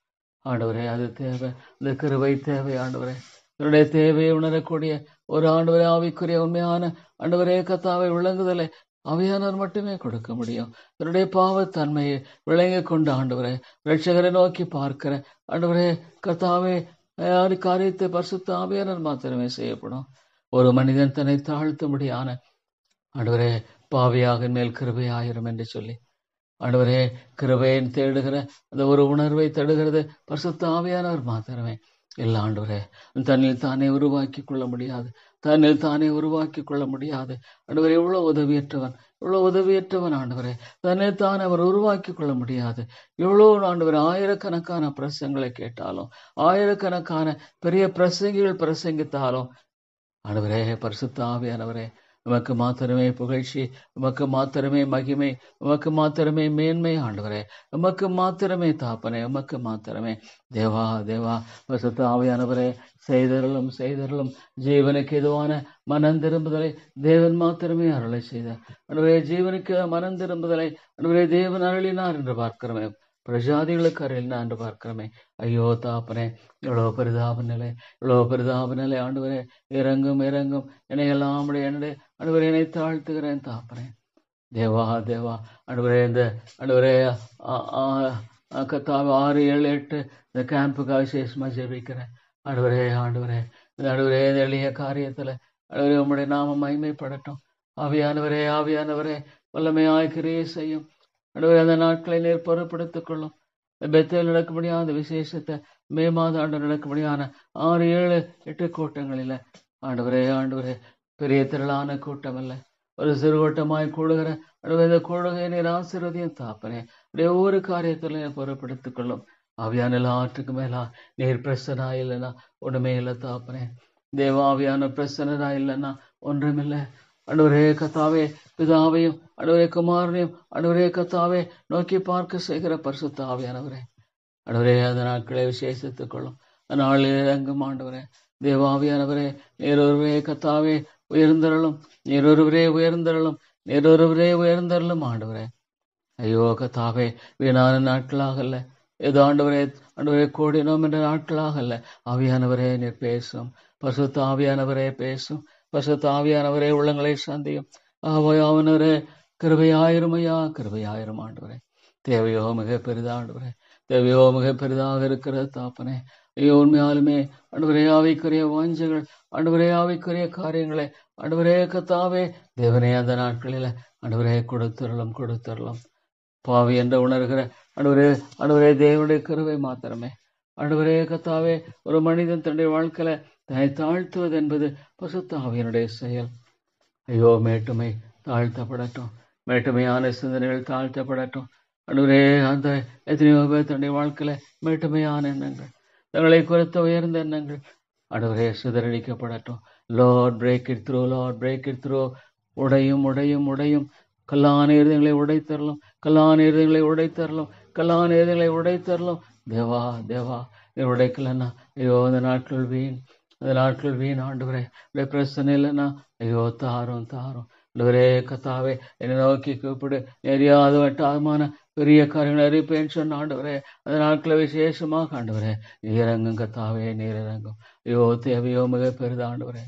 ஆண்டவரே, அது தேவை, அந்த கிருபை தேவை ஆண்டவரே. என்னுடைய தேவையை உணரக்கூடிய ஒரு ஆண்டவரே ஆவிக்குரிய உண்மையான ஆண்டவரே கர்த்தாவை விளங்குதலை ஆவியானவர் மட்டுமே கொடுக்க முடியும். தன்னுடைய பாவத்தன்மையை விளங்கி கொண்டு ஆண்டவரே இரட்சகரை நோக்கி பார்க்கிற ஆண்டவரே கர்த்தாவே காரியத்தை பரிசுத்த ஆவியானவர் மாத்திரமே செய்யப்படும். ஒரு மனிதன் தன்னை தாழ்த்தும்படியான ஆண்டவரே பாவியாக மேல் கிருபை ஆயிரம் என்று சொல்லி ஆண்டவரே கிருபையை தேடுகிற அந்த ஒரு உணர்வை தடுகிறது பரிசுத்த ஆவியானவர் மாத்திரமே. எல்லா ஆண்டவரே தன்னில் தானே உருவாக்கி கொள்ள முடியாது, தன்னில் தானே உருவாக்கி கொள்ள முடியாது ஆண்டவரே. எவ்வளவு உதவியற்றவன், எவ்வளவு உதவியற்றவன் ஆண்டவரே. தன்னில் தானே அவர் உருவாக்கி கொள்ள முடியாது. எவ்வளோ ஆண்டவரே ஆயிரக்கணக்கான பிரசங்களை கேட்டாலும், ஆயிரக்கணக்கான பெரிய பிரசங்கிகள் பிரசங்கித்தாலும் ஆண்டவரே பரிசுத்த ஆவியானவரே உமக்கு மாத்திரமே புகழ்ச்சி, உமக்கு மாத்திரமே மகிமை, உமக்கு மாத்திரமே மேன்மை ஆண்டவரே. உமக்கு மாத்திரமே தாப்பனே, உமக்கு மாத்திரமே தேவா தேவா. பரிசுத்த ஆவியானவரே செய்தருளும் செய்தருளும். ஜீவனுக்கு எதுவான மனம் திரும்புதலை தேவன் மாத்திரமே அருளை செய்தார் ஆண்டவரே. ஜீவனுக்கு மனம் திரும்புதலை ஆண்டவரே தேவன் அருளினார் என்று பார்க்கிறோமே, பிரஜாதிகளுக்கு அருளினார் என்று பார்க்கிறோமே. ஐயோ தாப்பனே, எவ்வளவு பரிதாப நிலை, எவ்வளவு பரிதாப நிலை ஆண்டவரே. இறங்கும் இறங்கும் என்னையெல்லாம் என்னுடைய ஆண்டவரே என்னை தாழ்த்துகிறேன் தாப்பனே. தேவா தேவா ஆண்டவரே, இந்த ஆண்டவரே கத்தாவை 6, 7, 8 இந்த கேம்புக்காக விசேஷமா ஜெபிக்கிறேன். ஆண்டவரே ஆண்டவரே இந்த ஆண்டவரே இந்த எளிய காரியத்துல ஆண்டவரே உம்முடைய நாமம் மகிமைப்படட்டும். ஆவியானவரே ஆவியானவரே வல்லமையாய் கிரியை செய்யும். ஆண்டவரே அந்த நாட்களை நீர் பொறுப்படுத்திக் கொள்ளும். பெத்தேல் நடக்கும்படியான அந்த விசேஷத்தை மே மாதம் ஆண்டு நடக்கும்படியான 6, 7, 8 கூட்டங்களில் ஆண்டவரே ஆண்டவரே பெரிய திரளான கூட்டம் அல்ல, ஒரு சிறு கூட்டமாய் கூடுகிற ஆண்டவரே இந்த கூடுகை நீர் ஆசீர்வதியும் தாப்பனே. ஒவ்வொரு காரியத்திலையும் பொறுப்படுத்திக் கொள்ளும். ஆவியான எல்லாற்றுக்கு மேலா நீர் பிரசனா இல்லைன்னா ஒண்ணுமே இல்லை தாப்பனே. தேவாவியான பிரசனரா இல்லைன்னா ஒன்றுமில்லை. ஆண்டவரே கத்தாவே பிதாவையும் ஆண்டவரே குமாரனையும் ஆண்டவரே கத்தாவே நோக்கி பார்க்க செய்கிற பரிசுத்த ஆவியானவரே ஆண்டவரே அந்த நாட்களை விசேஷித்துக் கொள்ளும். நாளில் இறங்கும் ஆண்டவரே தேவாவியானவரே நேரொருவரே கத்தாவே உயர்ந்தருளும், நேரொருவரே உயர்ந்தருளும், நேரொருவரே உயர்ந்தருளும் ஆண்டவரே. ஐயோ கத்தாவே வீணான நாட்களாகல்ல, ஏதோ ஆண்டவரே ஆண்டவரே கூடினோம் என்ற நாட்களாகல்ல. ஆவியானவரே நீர் பேசும், பரிசுத்த ஆவியானவரே பேசும், பரிசுத்த ஆவியானவரே உள்ளங்களை சந்தியும். ஆவியானவரே கிருபையாயிரும் ஐயா, கிருபையாயிரும் ஆண்டவரே. தேவையோ மிக பெரிதா ஆண்டவரே, தேவையோ மிக பெரிதாக இருக்கிற தாப்பனே. ஐயோ உண்மையாலுமே ஆண்டவரே ஆவிக்குரிய வாஞ்சைகள் ஆண்டவரே ஆவிக்குரிய காரியங்களை ஆண்டவரே கத்தாவே தேவனே அந்த நாட்களில ஆண்டவரே கொடுத்தரலாம் கொடுத்தரலாம். பாவி என்று உணர்கிற ஆண்டவரே ஆண்டவரே தேவனுடைய கிருபை மாத்திரமே. ஆண்டவரே கத்தாவே ஒரு மனிதன் தன்னுடைய வாழ்க்கையில தன்னை தாழ்த்துவது என்பது பரிசுத்த ஆவியினுடைய செயல். ஐயோ மேட்டுமை தாழ்த்தப்படட்டும், மேட்டுமையான சிந்தனைகள் தாழ்த்தப்படட்டும். ஆண்டவரே அந்த எத்தனையோ பேர் தன்னுடைய வாழ்க்கையில மேட்டுமையான எண்ணங்கள், தங்களை குறித்த உயர்ந்த எண்ணங்கள் ஆண்டவரே சிதறடிக்கப்படட்டும். Lord break it through, Lord break it through. உடையும் உடையும் உடையும் கல்லான இருதயங்களை உடைத்தரலும், கல்லான இருதயங்களை உடைத்தரலும், கல்லான இருதயங்களை உடைத்தரலும். தேவா தேவா இதை உடைக்கலன்னா ஐயோ அந்த நாட்கள் வீண், அந்த நாட்கள் வீண் ஆண்டவரே. பிரச்சனை இல்லைன்னா ஐயோ தாரும் தாரும் ஆண்டவரே கத்தாவே என்னை நோக்கி கூப்பிடு, நெறியாத வட்டாதமான பெரிய காரியங்களை அறிப்பேன்னு சொன்ன ஆண்டவரே. அந்த நாட்களை விசேஷமாக ஆண்டவரே நீரங்கும் கத்தாவே நீரிறங்கும். ஐயோ தேவையோ மிக பெரித ஆண்டவரே.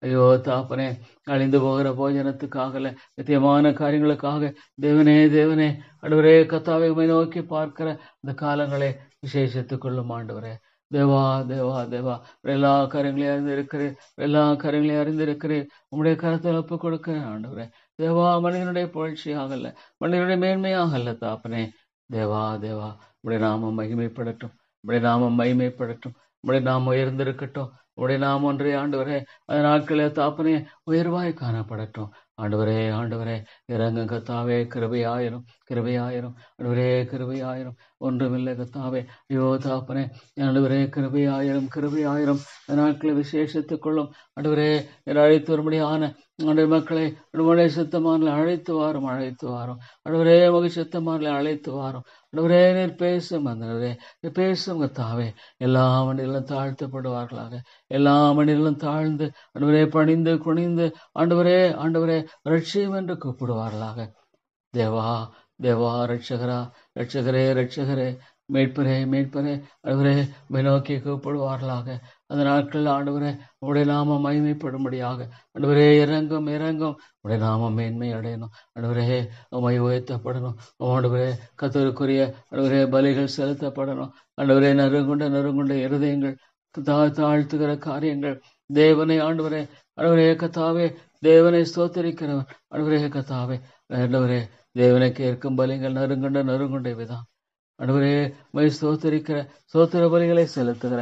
ஐயோ தாப்பனே அழிந்து போகிற போஜனத்துக்காகல நித்தியமான காரியங்களுக்காக தேவனே தேவனே ஆண்டவரே கத்தாவை உம்மை நோக்கி பார்க்கிற அந்த காலங்களை விசேஷித்துக் கொள்ளும் ஆண்டவரே. தேவா தேவா தேவா எல்லா காரியங்களையும் அறிந்திருக்கிறேன், எல்லா காரியங்களையும் அறிந்திருக்கிறேன். உம்முடைய கருத்தில் ஒப்புக் கொடுக்கிறேன் ஆண்டவரே. தேவா மனிதனுடைய புகழ்ச்சியாகல்ல, மனிதனுடைய மேன்மையாகல்ல தாப்பனே. தேவா தேவா உம்முடைய நாமம் மகிமைப்படட்டும், உம்முடைய நாமம் மகிமைப்படட்டும், உம்முடைய நாமம் உயர்ந்திருக்கட்டும். உடைய நாம் ஒன்றே ஆண்டவரே அந்த நாட்களே தாப்பனே உயர்வாய் காணப்படட்டும். ஆண்டவரே ஆண்டவரே இறங்கும் கத்தாவே கிருபையாயிரும், கிருபையாயிரும் ஆண்டவரே கிருபையாயிரும். ஒன்றுமில்லை கத்தாவே ஐயோ தாப்பனே ஆண்டவரே கிருபையாயிரும், கிருபையாயிரும். அந்த நாட்களை விசேஷித்துக் கொள்ளும் ஆண்டவரே. அழைத்து வரும்படியான ஆண்டு மக்களை உடைய சித்தமானலை அழைத்து வாரும், அழைத்து வாரும் ஆண்டவரே. மக சித்தமானலை அழைத்து வாரும் ஆண்டவரே. நீர் பேசும் ஆண்டவரே, நீர் பேசும் கத்தாவே. எல்லா மனிதர்களும் தாழ்த்தப்படுவார்களாக, எல்லா மனிதர்களும் தாழ்ந்து ஆண்டவரே பணிந்து குனிந்து ஆண்டவரே ஆண்டவரே ரட்சியம் என்று கூப்பிடுவார்களாக. தேவா தேவா ரட்சகரா ரட்சகரே ரட்சகரே மீட்பரே மீட்பரே ஆண்டவரே உம்மை நோக்கி கூப்பிடுவார்களாக. அந்த நாட்கள் ஆண்டவரே உடைய நாமம் மகிமைப்படும்படியாக ஆண்டவரே இறங்கும் இறங்கும். உடைய நாமம் மேன்மை அடையணும் ஆண்டவரே, உம்மை உயர்த்தப்படணும் ஆண்டவரே. கர்த்தருக்குரிய ஆண்டவரே பலிகள் செலுத்தப்படணும் ஆண்டவரே. நறுங்குண்ட இருதயங்கள் தாழ்த்துகிற காரியங்கள் தேவனை ஆண்டவரே ஆண்டவரே கத்தாவே தேவனை ஸ்தோத்தரிக்கிறவன் ஆண்டவரே கத்தாவே ஆண்டவரே. தேவனை கேட்கும் பலிகள் நறுங்குண்ட விதம் ஆண்டவரே. மை ஸ்தோத்தரிக்கிற ஸ்தோத்திர பலிகளை செலுத்துகிற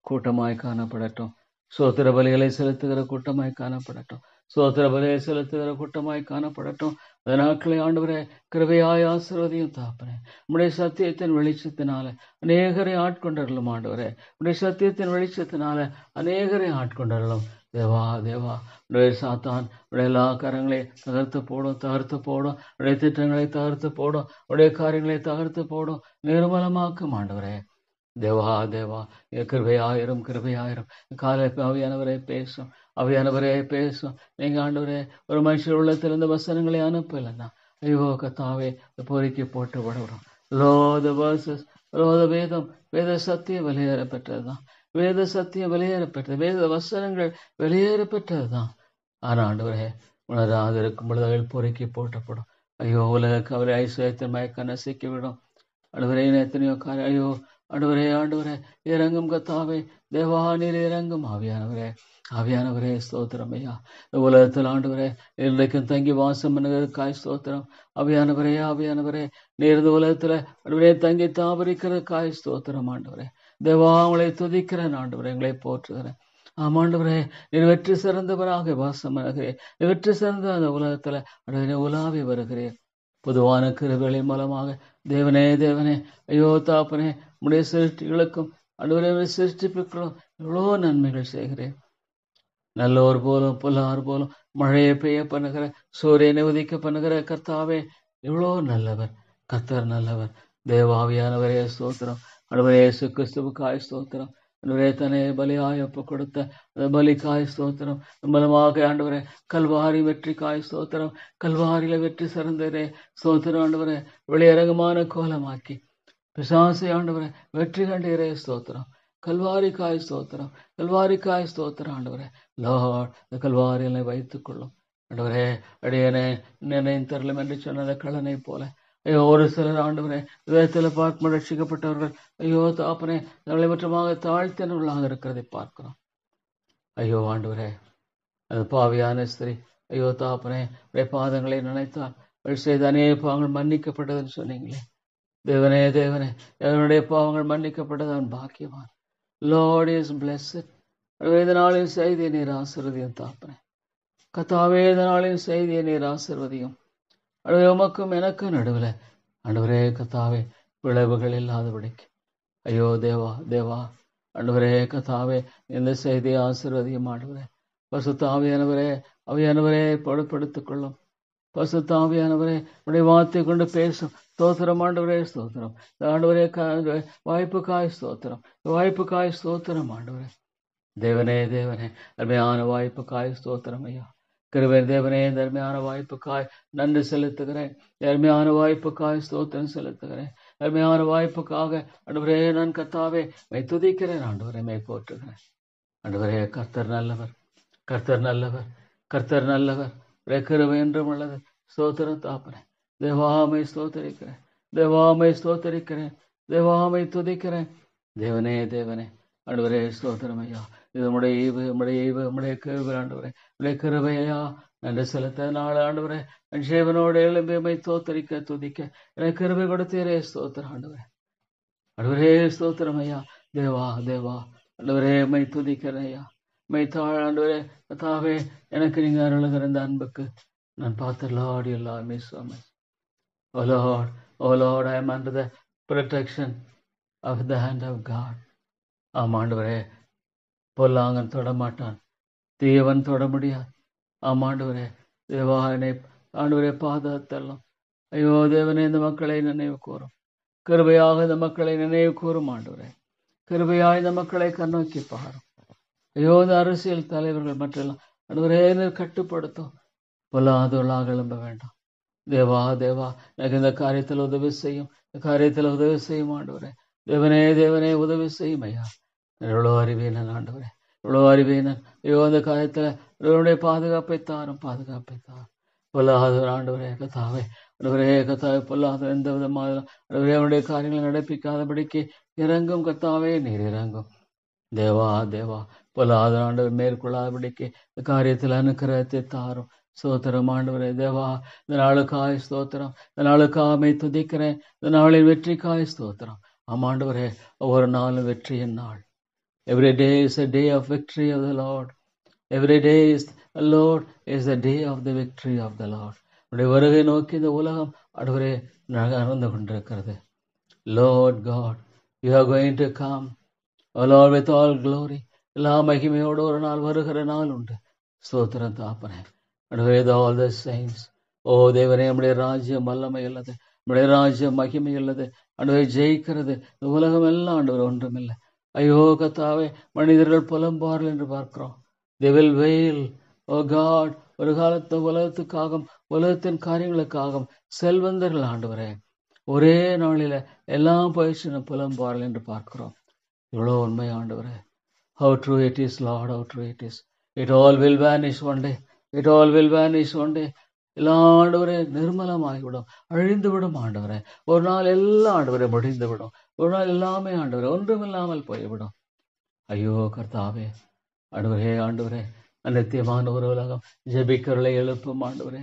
கூட்டமாய் காணப்படட்டும், ஸ்தோத்திர பலிகளை செலுத்துகிற கூட்டமாய் காணப்படட்டும், ஸ்தோத்திர பலியை செலுத்துகிற கூட்டமாய் காணப்படட்டும். அந்த நாட்களை ஆண்டவரே கிருபையாய் ஆசீர்வதியும் தாப்பனே. உம்முடைய சத்தியத்தின் வெளிச்சத்தினால அநேகரை ஆட்கொண்டரலும் ஆண்டவரே. உம்முடைய சத்தியத்தின் வெளிச்சத்தினால அநேகரை ஆட்கொண்டரலும். தேவா தேவா உடைய சாத்தான் உடைய எல்லா காரியங்களையும் தகர்த்து போடும் உடைய திட்டங்களை தகர்த்து போடும், உடைய காரியங்களை தகர்த்து போடும், நிர்மலமாக்கும் ஆண்டவரே. தேவா தேவா கிருபையாயிரும், கிருபையாயிரும். காலை அவியானவரே பேசும், அவியானவரே பேசும். நீங்க ஆண்டவரே ஒரு மனுஷர் உள்ளத்திலிருந்து வசனங்களை அனுப்பலைன்னா ஐயோ கத்தாவே பொறுக்கி போட்டு விடுறோம். லோத வேர்சஸ் லோத வேதம், வேத சத்தியம் வெளியேற பெற்றதுதான், வேத சத்தியம் வெளியேற பெற்றது, வேத வசனங்கள் வெளியேற பெற்றதுதான். ஆனா ஆண்டவரே உணராது இருக்கும் பொழுது பொறுக்கி போட்டப்படும். ஐயோ உலக கவலை ஐஸ்வர்யத்தின் மயக்க நசிக்கிவிடும் ஆண்டவரே எத்தனையோ காரியம், ஐயோ ஆண்டவரே ஆண்டவரே இறங்கும் கத்தாவே, தேவா நீர் இறங்கும் ஆவியானவரே. ஆவியானவரே ஸ்தோத்திரம் ஐயா. இந்த உலகத்தில் ஆண்டவரே இன்றைக்கும் தங்கி வாசம் பண்ணுகிறதுக்காய் ஸ்தோத்திரம். ஆவியானவரே ஆவியானவரே நீர் இந்த உலகத்துல ஆண்டவரே தங்கி தாபரிக்கிறதுக்காய் ஸ்தோத்திரம் ஆண்டவரே. தேவா உங்களை துதிக்கிறேன் ஆண்டவரே, எங்களை போற்றுகிறேன். ஆமாண்டவரே நீர் வெற்றி சிறந்தவராக வாசம் பண்ணுகிறேன். வெற்றி சிறந்த அந்த உலகத்துல ஆண்டவரே உலாவி வருகிறேன். பொதுவான கிருபைகளின் மூலமாக தேவனே தேவனே, ஐயோ தாப்பனே, உடைய சிருஷ்டிகளுக்கும் ஆண்டவரே சிருஷ்டிப்புகளும் எவ்வளோ நன்மைகள் செய்கிறேன். நல்லோர் போலும் பொல்லார் போலும் மழையை பெய்ய பண்ணுகிற, சூரியனை உதிக்க பண்ணுகிற கர்த்தாவே எவ்வளோ நல்லவர். கர்த்தர் நல்லவர். தேவாவியானவரே ஸ்தோத்திரம். ஆண்டவரே இயேசு கிறிஸ்துவுக்காய் ஸ்தோத்திரம். ஆண்டவரே தன்னை பலியாய் ஒப்பு கொடுத்த அந்த பலிக்காய் ஸ்தோத்திரம். மூலமாக ஆண்டவரே கல்வாரி வெற்றிக்காய் ஸ்தோத்திரம். கல்வாரியில வெற்றி சிறந்ததே ஸ்தோத்திரம். ஆண்டவரே வெளியரங்கமான கோலமாக்கி பிசாசை ஆண்டவரே வெற்றி கண்டீரே ஸ்தோத்திரம். கல்வாரிக்காய் ஸ்தோத்திரம். கல்வாரிக்காய் ஸ்தோத்திரம் ஆண்டவரே. லார்ட் இந்த கல்வாரிகளை வைத்துக் கொள்ளும் ஆண்டவரே. அடியனே நினைவு தரலும் என்று சொன்னத கலனை போல ஐயோ ஒரு சிலர் ஆண்டவரே வேதத்தில் பார்க்கும் ரட்சிக்கப்பட்டவர்கள் ஐயோ தாப்பனே தங்களை மற்றமாக தாழ்த்தினர்களாக இருக்கிறதை பார்க்கிறோம். ஐயோ ஆண்டவரே அது பாவியான ஸ்திரீ ஐயோ தாப்பனே உடைய பாதங்களை நினைத்தால் அவள் செய்த அநேக பாவங்கள் மன்னிக்கப்பட்டதுன்னு சொன்னீங்களே. தேவனே தேவனே அவனுடைய பாவங்கள் மன்னிக்கப்பட்டது, அவன் பாக்கியவான். Lord is blessed. இந்த நாளின் செய்தியை நீர் ஆசீர்வதியும் தாப்பனே. கர்த்தாவே இந்த நாளின் செய்தியை நீர் ஆசீர்வதியும். ஆண்டவரே உமக்கும் எனக்கும் நடுவில் ஆண்டவரே கர்த்தாவே விளைவுகள் இல்லாதபடிக்கு ஐயோ தேவா தேவா ஆண்டவரே கர்த்தாவே இந்த செய்தியை ஆசீர்வதியும். ஆண்டவரே பரிசுத்த ஆவியானவரே ஆவியானவரே பொறுப்படுத்திக் கொள்ளும். பரிசுத்த ஆவியானவரே உடைய வார்த்தை கொண்டு பேசும். ஸ்தோத்திரம் ஆண்டவரே ஸ்தோத்திரம். ஆண்டவரே வாய்ப்புக்காய் ஸ்தோத்திரம். வாய்ப்புக்காய் ஸ்தோத்திரம் ஆண்டவரே. தேவனே தேவனே அருமையான வாய்ப்புக்காய் ஸ்தோத்திரம் ஐயா. கிருபை தேவனே அருமையான வாய்ப்புக்காய் நன்றி செலுத்துகிறேன். அருமையான வாய்ப்புக்காய் ஸ்தோத்திரம் செலுத்துகிறேன். அருமையான வாய்ப்புக்காக ஆண்டவரே நான் கர்த்தாவே மை துதிக்கிறேன். ஆண்டவரே மை போற்றுகிறேன். ஆண்டவரே கர்த்தர் நல்லவர். கர்த்தர் நல்லவர். கர்த்தர் நல்லவர். கிருபை என்றும் உள்ளது. ஸ்தோத்திரம் தாப்பனே. தேவாமை ஸ்தோத்தரிக்கிறேன். தேவாமை ஸ்தோத்தரிக்கிறேன். தேவாமை துதிக்கிறேன். தேவனே தேவனே ஆண்டவரே ஸ்தோத்திரம் ஐயா. இது உடைய ஈவு உடைய ஈவு உடைய கிருபை ஆண்டவரே. உடைய கிருபையா நன்றி செலுத்த நாள் ஆண்டவரே என் ஜீவனோட எலும்பை தோத்தரிக்க துதிக்க எனக்கு கிருபை கொடுத்தீரே ஸ்தோத்திரம் ஆண்டவரே. ஆண்டவரே ஸ்தோத்திரம் ஐயா. தேவா தேவா ஆண்டவரே மை துதிக்கிறேன் ஐயா. மை தாழ் ஆண்டவரே தாவே எனக்கு நீங்க அருளுகிற இந்த அன்புக்கு நான் பார்த்த Lord you love me so much. Oh Lord, I am under the protection of the hand of God. ஆமாண்டவரே பொல்லாங்கன் தொடமாட்டான், தீயவன் தொட முடியாது. ஆமாண்டவரே தேவா என்னை ஆண்டவரே பாதத்தெல்லாம் ஐயோ தேவனே இந்த மக்களை நினைவு கூறும். கிருபையாக இந்த மக்களை நினைவு கூறும் ஆண்டவரே. கிருபையாக இந்த மக்களை கண்ணோக்கி பாரும். ஐயோ இந்த அரசியல் தலைவர்கள் மற்றெல்லாம் ஆண்டவரே கட்டுப்படுத்தும். பொல்லாதவர்களாக எழும்ப வேண்டாம். தேவா தேவா எனக்கு இந்த காரியத்தில் உதவி செய்யும். இந்த காரியத்தில் உதவி செய்யும் ஆண்டவரே. தேவனே தேவனே உதவி செய்யும் ஐயா. எவ்வளோ அறிவேனன் ஆண்டவரே, எவ்வளோ அறிவேனன். ஐயோ அந்த காரியத்தில் இவருடைய பாதுகாப்பை தாரும், பாதுகாப்பை தாரும். பொல்லாத ஆண்டவரே கத்தாவே ஆண்டவரே கத்தாவே பொல்லாத எந்த விதமாக ஆண்டவரே அவருடைய காரியங்களை நடப்பிக்காதபடிக்கு இறங்கும் கத்தாவே நீர் இறங்கும். தேவா தேவா பொல்லாத ஆண்டவர் மேற்கொள்ளாதபடிக்கு இந்த காரியத்தில் அனுக்கிரகத்தை தாரும். ஸ்தோத்திரம் ஆண்டவரே. தேவா இந்த நாளுக்காய் ஸ்தோத்திரம். இந்த நாளுக்காமை துதிக்கிறேன். இந்த நாளின் வெற்றிக்காய் ஸ்தோத்திரம். ஆமாண்டவரே ஒவ்வொரு நாளும் வெற்றியின் நாள். Every day is a day of victory of the Lord. Every day is Lord is the day of the victory of the Lord. உடைய வருகை நோக்கி இந்த உலகம் ஆண்டவரே நடந்து கொண்டிருக்கிறது. Lord God, you are going to come, O Lord, with all glory. எல்லா மகிமையோடு ஒரு நாள் வருகிற நாள் உண்டு. ஸ்தோத்திரம் தாப்பனே. ஆண்டவரே all the saints. ஓ தேவனே நம்முடைய ராஜ்யம் வல்லமை உள்ளது. நம்முடைய ராஜ்யம் மகிமை உள்ளது. ஆண்டவரை ஜெயிக்கிறது. இந்த உலகம் எல்லாம் ஆண்டவர் ஒன்றுமில்லை. ஐயோ கத்தாவே மனிதர்கள் புலம்பார்கள் என்று பார்க்கிறோம். They will wail, oh God. ஒரு காலத்து உலகத்துக்காகவும் உலகத்தின் காரியங்களுக்காகவும் செல்வந்தர்கள் ஆண்டவரே ஒரே நாளில எல்லாம் போயிடுச்சு புலம்பார்கள் என்று பார்க்கிறோம். இவ்வளோ உண்மை ஆண்டவரே. How true it is, Lord, how true it is. It all will vanish one day. It all will vanish one day. எல்லா ஆண்டவரே நிர்மலமாகிவிடும், அழிந்து விடும் ஆண்டவரே. ஒரு நாள் எல்லாம் ஆண்டவரே முடிந்து விடும். ஒரு நாள் எல்லாமே ஆண்டவரே ஒன்றுமில்லாமல் போய்விடும். ஐயோ கர்த்தாவே, ஆண்டவரே ஆண்டவரே, அநித்தியமான ஒரு உலகம் ஜெபிக்கிறவர்களை எழுப்பும் ஆண்டவரே.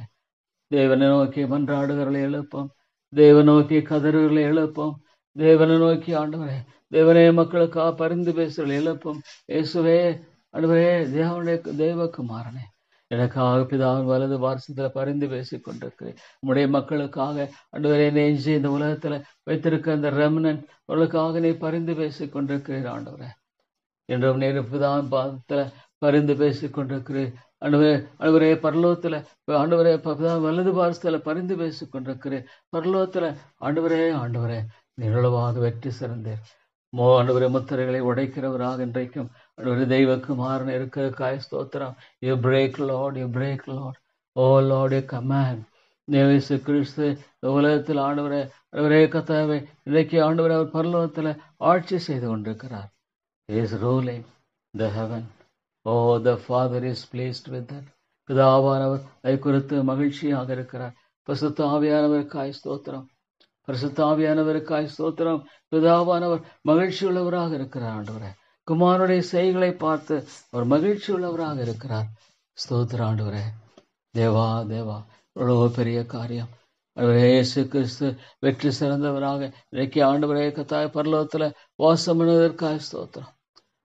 தேவனை நோக்கி மன்றாடுகிறவர்களை எழுப்பும், தேவனை நோக்கி கதறுகளை எழுப்பும், தேவனை நோக்கி ஆண்டவரே, தேவனே மக்களுக்காக பரிந்து பேசுகிறவர்களை எழுப்பும். இயேசுவே ஆண்டவரே, தேவனுடைய தேவகுமாரனே, எனக்காக பிதாவின் வலது வாரசத்தில் பரிந்து பேசிக் கொண்டிருக்கிறேன். உம்முடைய மக்களுக்காக ஆண்டவரே, நெஞ்சு இந்த உலகத்துல வைத்திருக்க அந்த ரெமனன்ட் அவர்களுக்காக நீ பரிந்து பேசிக் கொண்டிருக்கிறீர் ஆண்டவரே. என்றும் நேரு பிதாவின் பாதத்துல பரிந்து பேசிக் கொண்டிருக்கிறேன் ஆண்டவரே. ஆண்டவரே பரலோகத்துல ஆண்டவரே வலது பாரசத்துல பரிந்து பேசிக் கொண்டிருக்கிறேன். பரலோகத்துல ஆண்டவரே ஆண்டவரே, நிரளவாக வெற்றி சிறந்தேன். ஆண்டவரே முத்திரைகளை உடைக்கிறவராக இன்றைக்கும் ஆண்டவரே தெய்வக்குமாரன் இருக்கிற ஸ்தோத்திரம். You break Lord, you break Lord, O Lord, you command. இயேசு கிறிஸ்து உலகத்தில் ஆண்டவரே ஆண்டவரே கர்த்தாவே, இன்றைக்கு ஆண்டவரே அவர் பரலோகத்துல ஆட்சி செய்து கொண்டிருக்கிறார். He is ruling the heaven. Oh, the Father is pleased with that. பிதாவானவர் அதை குறித்து மகிழ்ச்சியாக இருக்கிறார். பரிசுத்த ஆவியானவருக்காய் ஸ்தோத்திரம், பரிசுத்த ஆவியானவருக்காய் ஸ்தோத்திரம். பிதாவானவர் மகிழ்ச்சி உள்ளவராக இருக்கிறார் ஆண்டவரே. குமாரனுடைய செய்களை பார்த்து அவர் மகிழ்ச்சி உள்ளவராக இருக்கிறார். ஸ்தோத்திர ஆண்டவரே. தேவா தேவா, எவ்வளவு பெரிய காரியம். இயேசு கிறிஸ்து வெற்றி சிறந்தவராக இன்றைக்கு ஆண்டவரே கர்த்தாவே பரலோகத்துல வாசம் பண்ணுவதற்காய் ஸ்தோத்திரம்,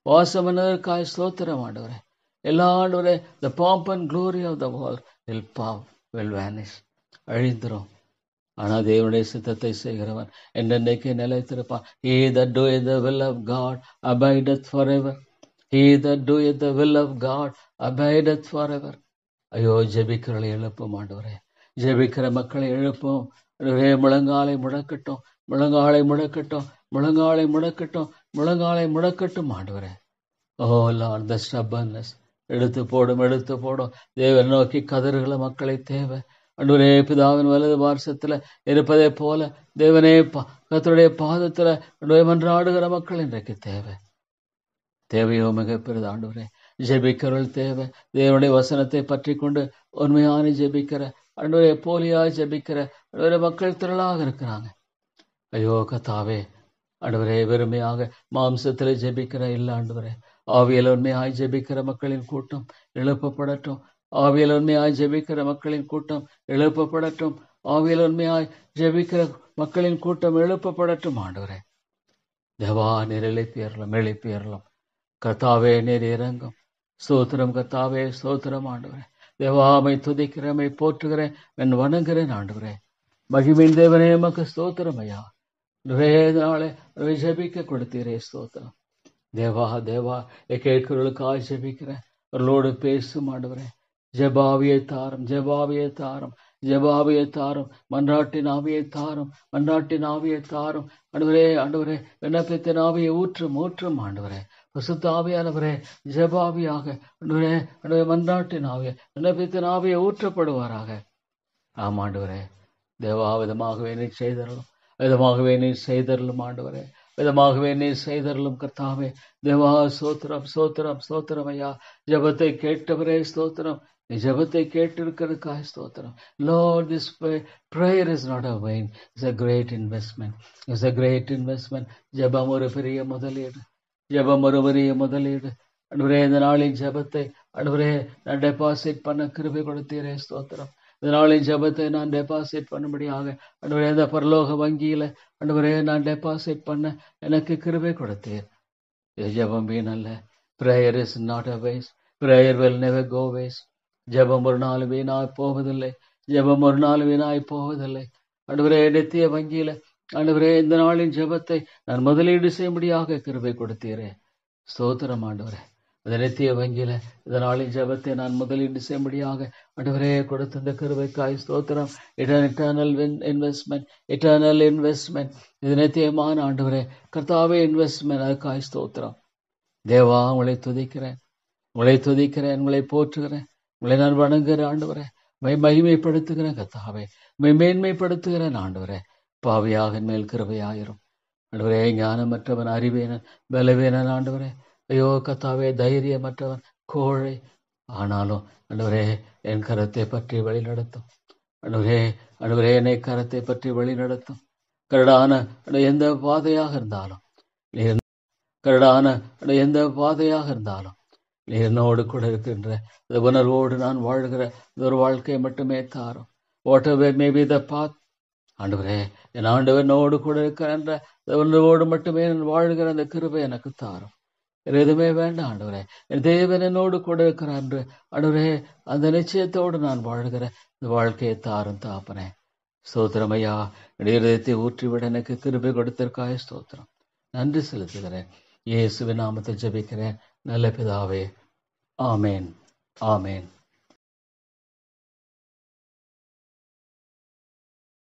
வாசம் பண்ணுவதற்காய் ஸ்தோத்திரம் ஆண்டவரே. எல்லா ஆண்டவரே, the pomp and glory of the world will vanish, அழிந்துரும். ஆனா தேவனுடைய சித்தத்தை செய்கிறவன் என்றென்றைக்கு நிலைத்திருப்பான். He that doeth the will of God abideth forever. He that doeth the will of God abideth forever. ஐயோ, ஜெபிக்கிறவர்களை எழுப்பும் ஆண்டவரே, ஜெபிக்கிற மக்களை எழுப்பும். முழங்காலை முடக்கட்டும், முழங்காலை முடக்கட்டும், முழங்காலை முடக்கட்டும், முழங்காலை முடக்கட்டும் ஆண்டவரே. ஓ லார்ட், தி ஸ்டப்பர்னஸ் எடுத்து போடும், எடுத்து போடும். தேவனை நோக்கி கதறுகிற மக்களை தேவை ஆண்டவரே. பிதாவின் வலது பார்சத்துல இருப்பதை போல தேவனே கர்த்தருடைய பாதத்துல மன்றாடுகிற மக்கள் இன்றைக்கு தேவை. தேவையோ மிகப்பெரியது ஆண்டவரே. ஜெபிக்கிறவர்கள் தேவை. தேவனுடைய வசனத்தை பற்றி கொண்டு உண்மையான ஜெபிக்கிற ஆண்டவரே, போலியா ஜெபிக்கிற ஆண்டவரே மக்கள் திரளாக இருக்கிறாங்க. ஐயோ கர்த்தாவே ஆண்டவரே, வெறுமையாக மாம்சத்துல ஜெபிக்கிற இல்ல ஆண்டவரே, ஆவியில் உண்மையாய் ஜெபிக்கிற மக்களின் கூட்டம் எழுப்பப்படட்டும். ஆவியில் உண்மையாய் ஜெபிக்கிற மக்களின் கூட்டம் எழுப்பப்படட்டும். ஆவியில் உண்மையாய் ஜெபிக்கிற மக்களின் கூட்டம் எழுப்பப்படட்டும் ஆண்டவரே. தேவா, நீர் எழுப்பியறலாம், எழுப்பியறலாம். கர்த்தாவே, நீர் இறங்கும். ஸ்தோத்திரம் கர்த்தாவே, ஸ்தோத்திரம் ஆண்டவரே. தேவாமை துதிக்கிறமை போற்றுகிறேன், என் வணங்குகிறேன் ஆண்டவரே. மகிமின் தேவனே எமக்கு ஸ்தோத்திரம் ஐயா. நாளே ஜெபிக்க கொடுத்தீரே, ஸ்தோத்திரம். தேவா தேவா, கேட்கிறவர்களுக்காக ஜெபிக்கிறேன். அவர்களோடு பேசும் ஆண்டவரே. ஜெபாவியை தாரும், ஜெபாவியை தாரும், ஜெபாவியை தாரும். மன்றாட்டின் ஆவியை தாரும், மன்றாட்டின் ஆவியை தாரும் ஆண்டவரே. ஆண்டவரே, விண்ணப்பத்தின் ஆவியை ஊற்றும், ஊற்றும் ஆண்டவரே. பரிசுத்த ஆவியானவரே, ஜெபாவியாக ஆண்டவரே, ஆண்டவரே மன்றாட்டின் ஆவியை, விண்ணப்பத்தின் ஆவியை ஊற்றப்படுவாராக. ஆமாண்டவரே, தேவா விதமாகவே நீ செய்தரலும், விதமாகவே நீ செய்தரலும் ஆண்டவரே, விதமாகவே நீ செய்தரலும் கர்த்தாவே. தேவா ஸ்தோத்திரம், ஸ்தோத்திரம், ஸ்தோத்திரம் ஐயா. ஜெபத்தை கேட்டவரே ஸ்தோத்திரம். நீ ஜெபத்தை கேட்டிருக்கிறதுக்காக ஸ்தோத்திரம். Lord, this prayer is not a vain. It's a great investment. It's a great investment. ஜெபம் ஒரு பெரிய முதலீடு, ஜெபம் ஒரு பெரிய முதலீடு ஆண்டவரே. இந்த நாளின் ஜெபத்தை ஆண்டவரே நான் டெபாசிட் பண்ண கிருபை கொடுத்தீரே, ஸ்தோத்திரம். இந்த நாளின் ஜெபத்தை நான் டெபாசிட் பண்ணும்படியாக ஆண்டவரே இந்த பரலோக வங்கியில ஆண்டவரே நான் டெபாசிட் பண்ண எனக்கு கிருபை கொடுத்தீர். ஜெபம் வீணல்ல. Prayer is not a waste. Prayer will never go waste. ஜெபம் ஒரு நாள் வீணாய் போவதில்லை, ஜெபம் ஒரு நாள் வீணாய் போவதில்லை ஆண்டவரே. நித்திய வங்கியில ஆண்டவரே இந்த நாளின் ஜெபத்தை நான் முதலீடு செய்யும்படியாக கிருபை கொடுத்தீரே, ஸ்தோத்திரம் ஆண்டவரே. அந்த நித்திய வங்கியில இந்த நாளின் ஜெபத்தை நான் முதலீடு செய்யும்படியாக ஆண்டவரே கொடுத்த இந்த கிருபைக்காய் ஸ்தோத்திரம். Eternal investment, eternal investment. இது நித்தியமான ஆண்டவரே கர்த்தாவே இன்வெஸ்ட்மெண்ட், அதுக்காய் ஸ்தோத்திரம். தேவா, உங்களை துதிக்கிறேன், உங்களை துதிக்கிறேன், உங்களை போற்றுகிறேன், உங்களை நான் வணங்குகிறேன் ஆண்டவரே. மகிமைப்படுத்துகிறேன் கர்த்தாவே, மேன்மைப்படுத்துகிறேன் ஆண்டவரே. பாவியாக மேல் கிருபையாயிரும் ஆண்டவரே. ஞானமற்றவன், அறிவேனன், பலவேனன் ஆண்டவரே. ஐயோ கர்த்தாவே, தைரியமற்றவன், கோழை. ஆனாலும் ஆண்டவரே என் கரத்தை பற்றி வழி நடத்தும். ஆண்டவரே, ஆண்டவரே, என்னை கரத்தை பற்றி வழி நடத்தும். கரடான எந்த பாதையாக இருந்தாலும், நீர் கரடான எந்த பாதையாக இருந்தாலும் நீர் என்னோடு கூட இருக்கின்ற இந்த உணர்வோடு நான் வாழ்கிற இந்த ஒரு வாழ்க்கையை மட்டுமே தாரும். What ever may be the பாத், ஆண்டவரே, என் ஆண்டவர் என்னோடு கூட இருக்கிற என்ற இந்த உணர்வோடு மட்டுமே நான் வாழ்கிற அந்த கிருபை எனக்கு தாரும். வேறு எதுவுமே வேண்டாம் ஆண்டவரே. என் தேவன் என்னோடு கூட இருக்கிறார் என்று ஆண்டவரே, அந்த நிச்சயத்தோடு நான் வாழ்கிற இந்த வாழ்க்கையை தாரும் தாப்பனே. ஸ்தோத்திரம் ஐயா. என்னுடைய இதயத்தை ஊற்றிவிட எனக்கு கிருபை கொடுத்திருக்காய் ஸ்தோத்திரம். நன்றி செலுத்துகிறேன். இயேசுவின் நாமத்தில் ஜெபிக்கிறேன் நல்ல பிதாவே. ஆமேன், ஆமேன்.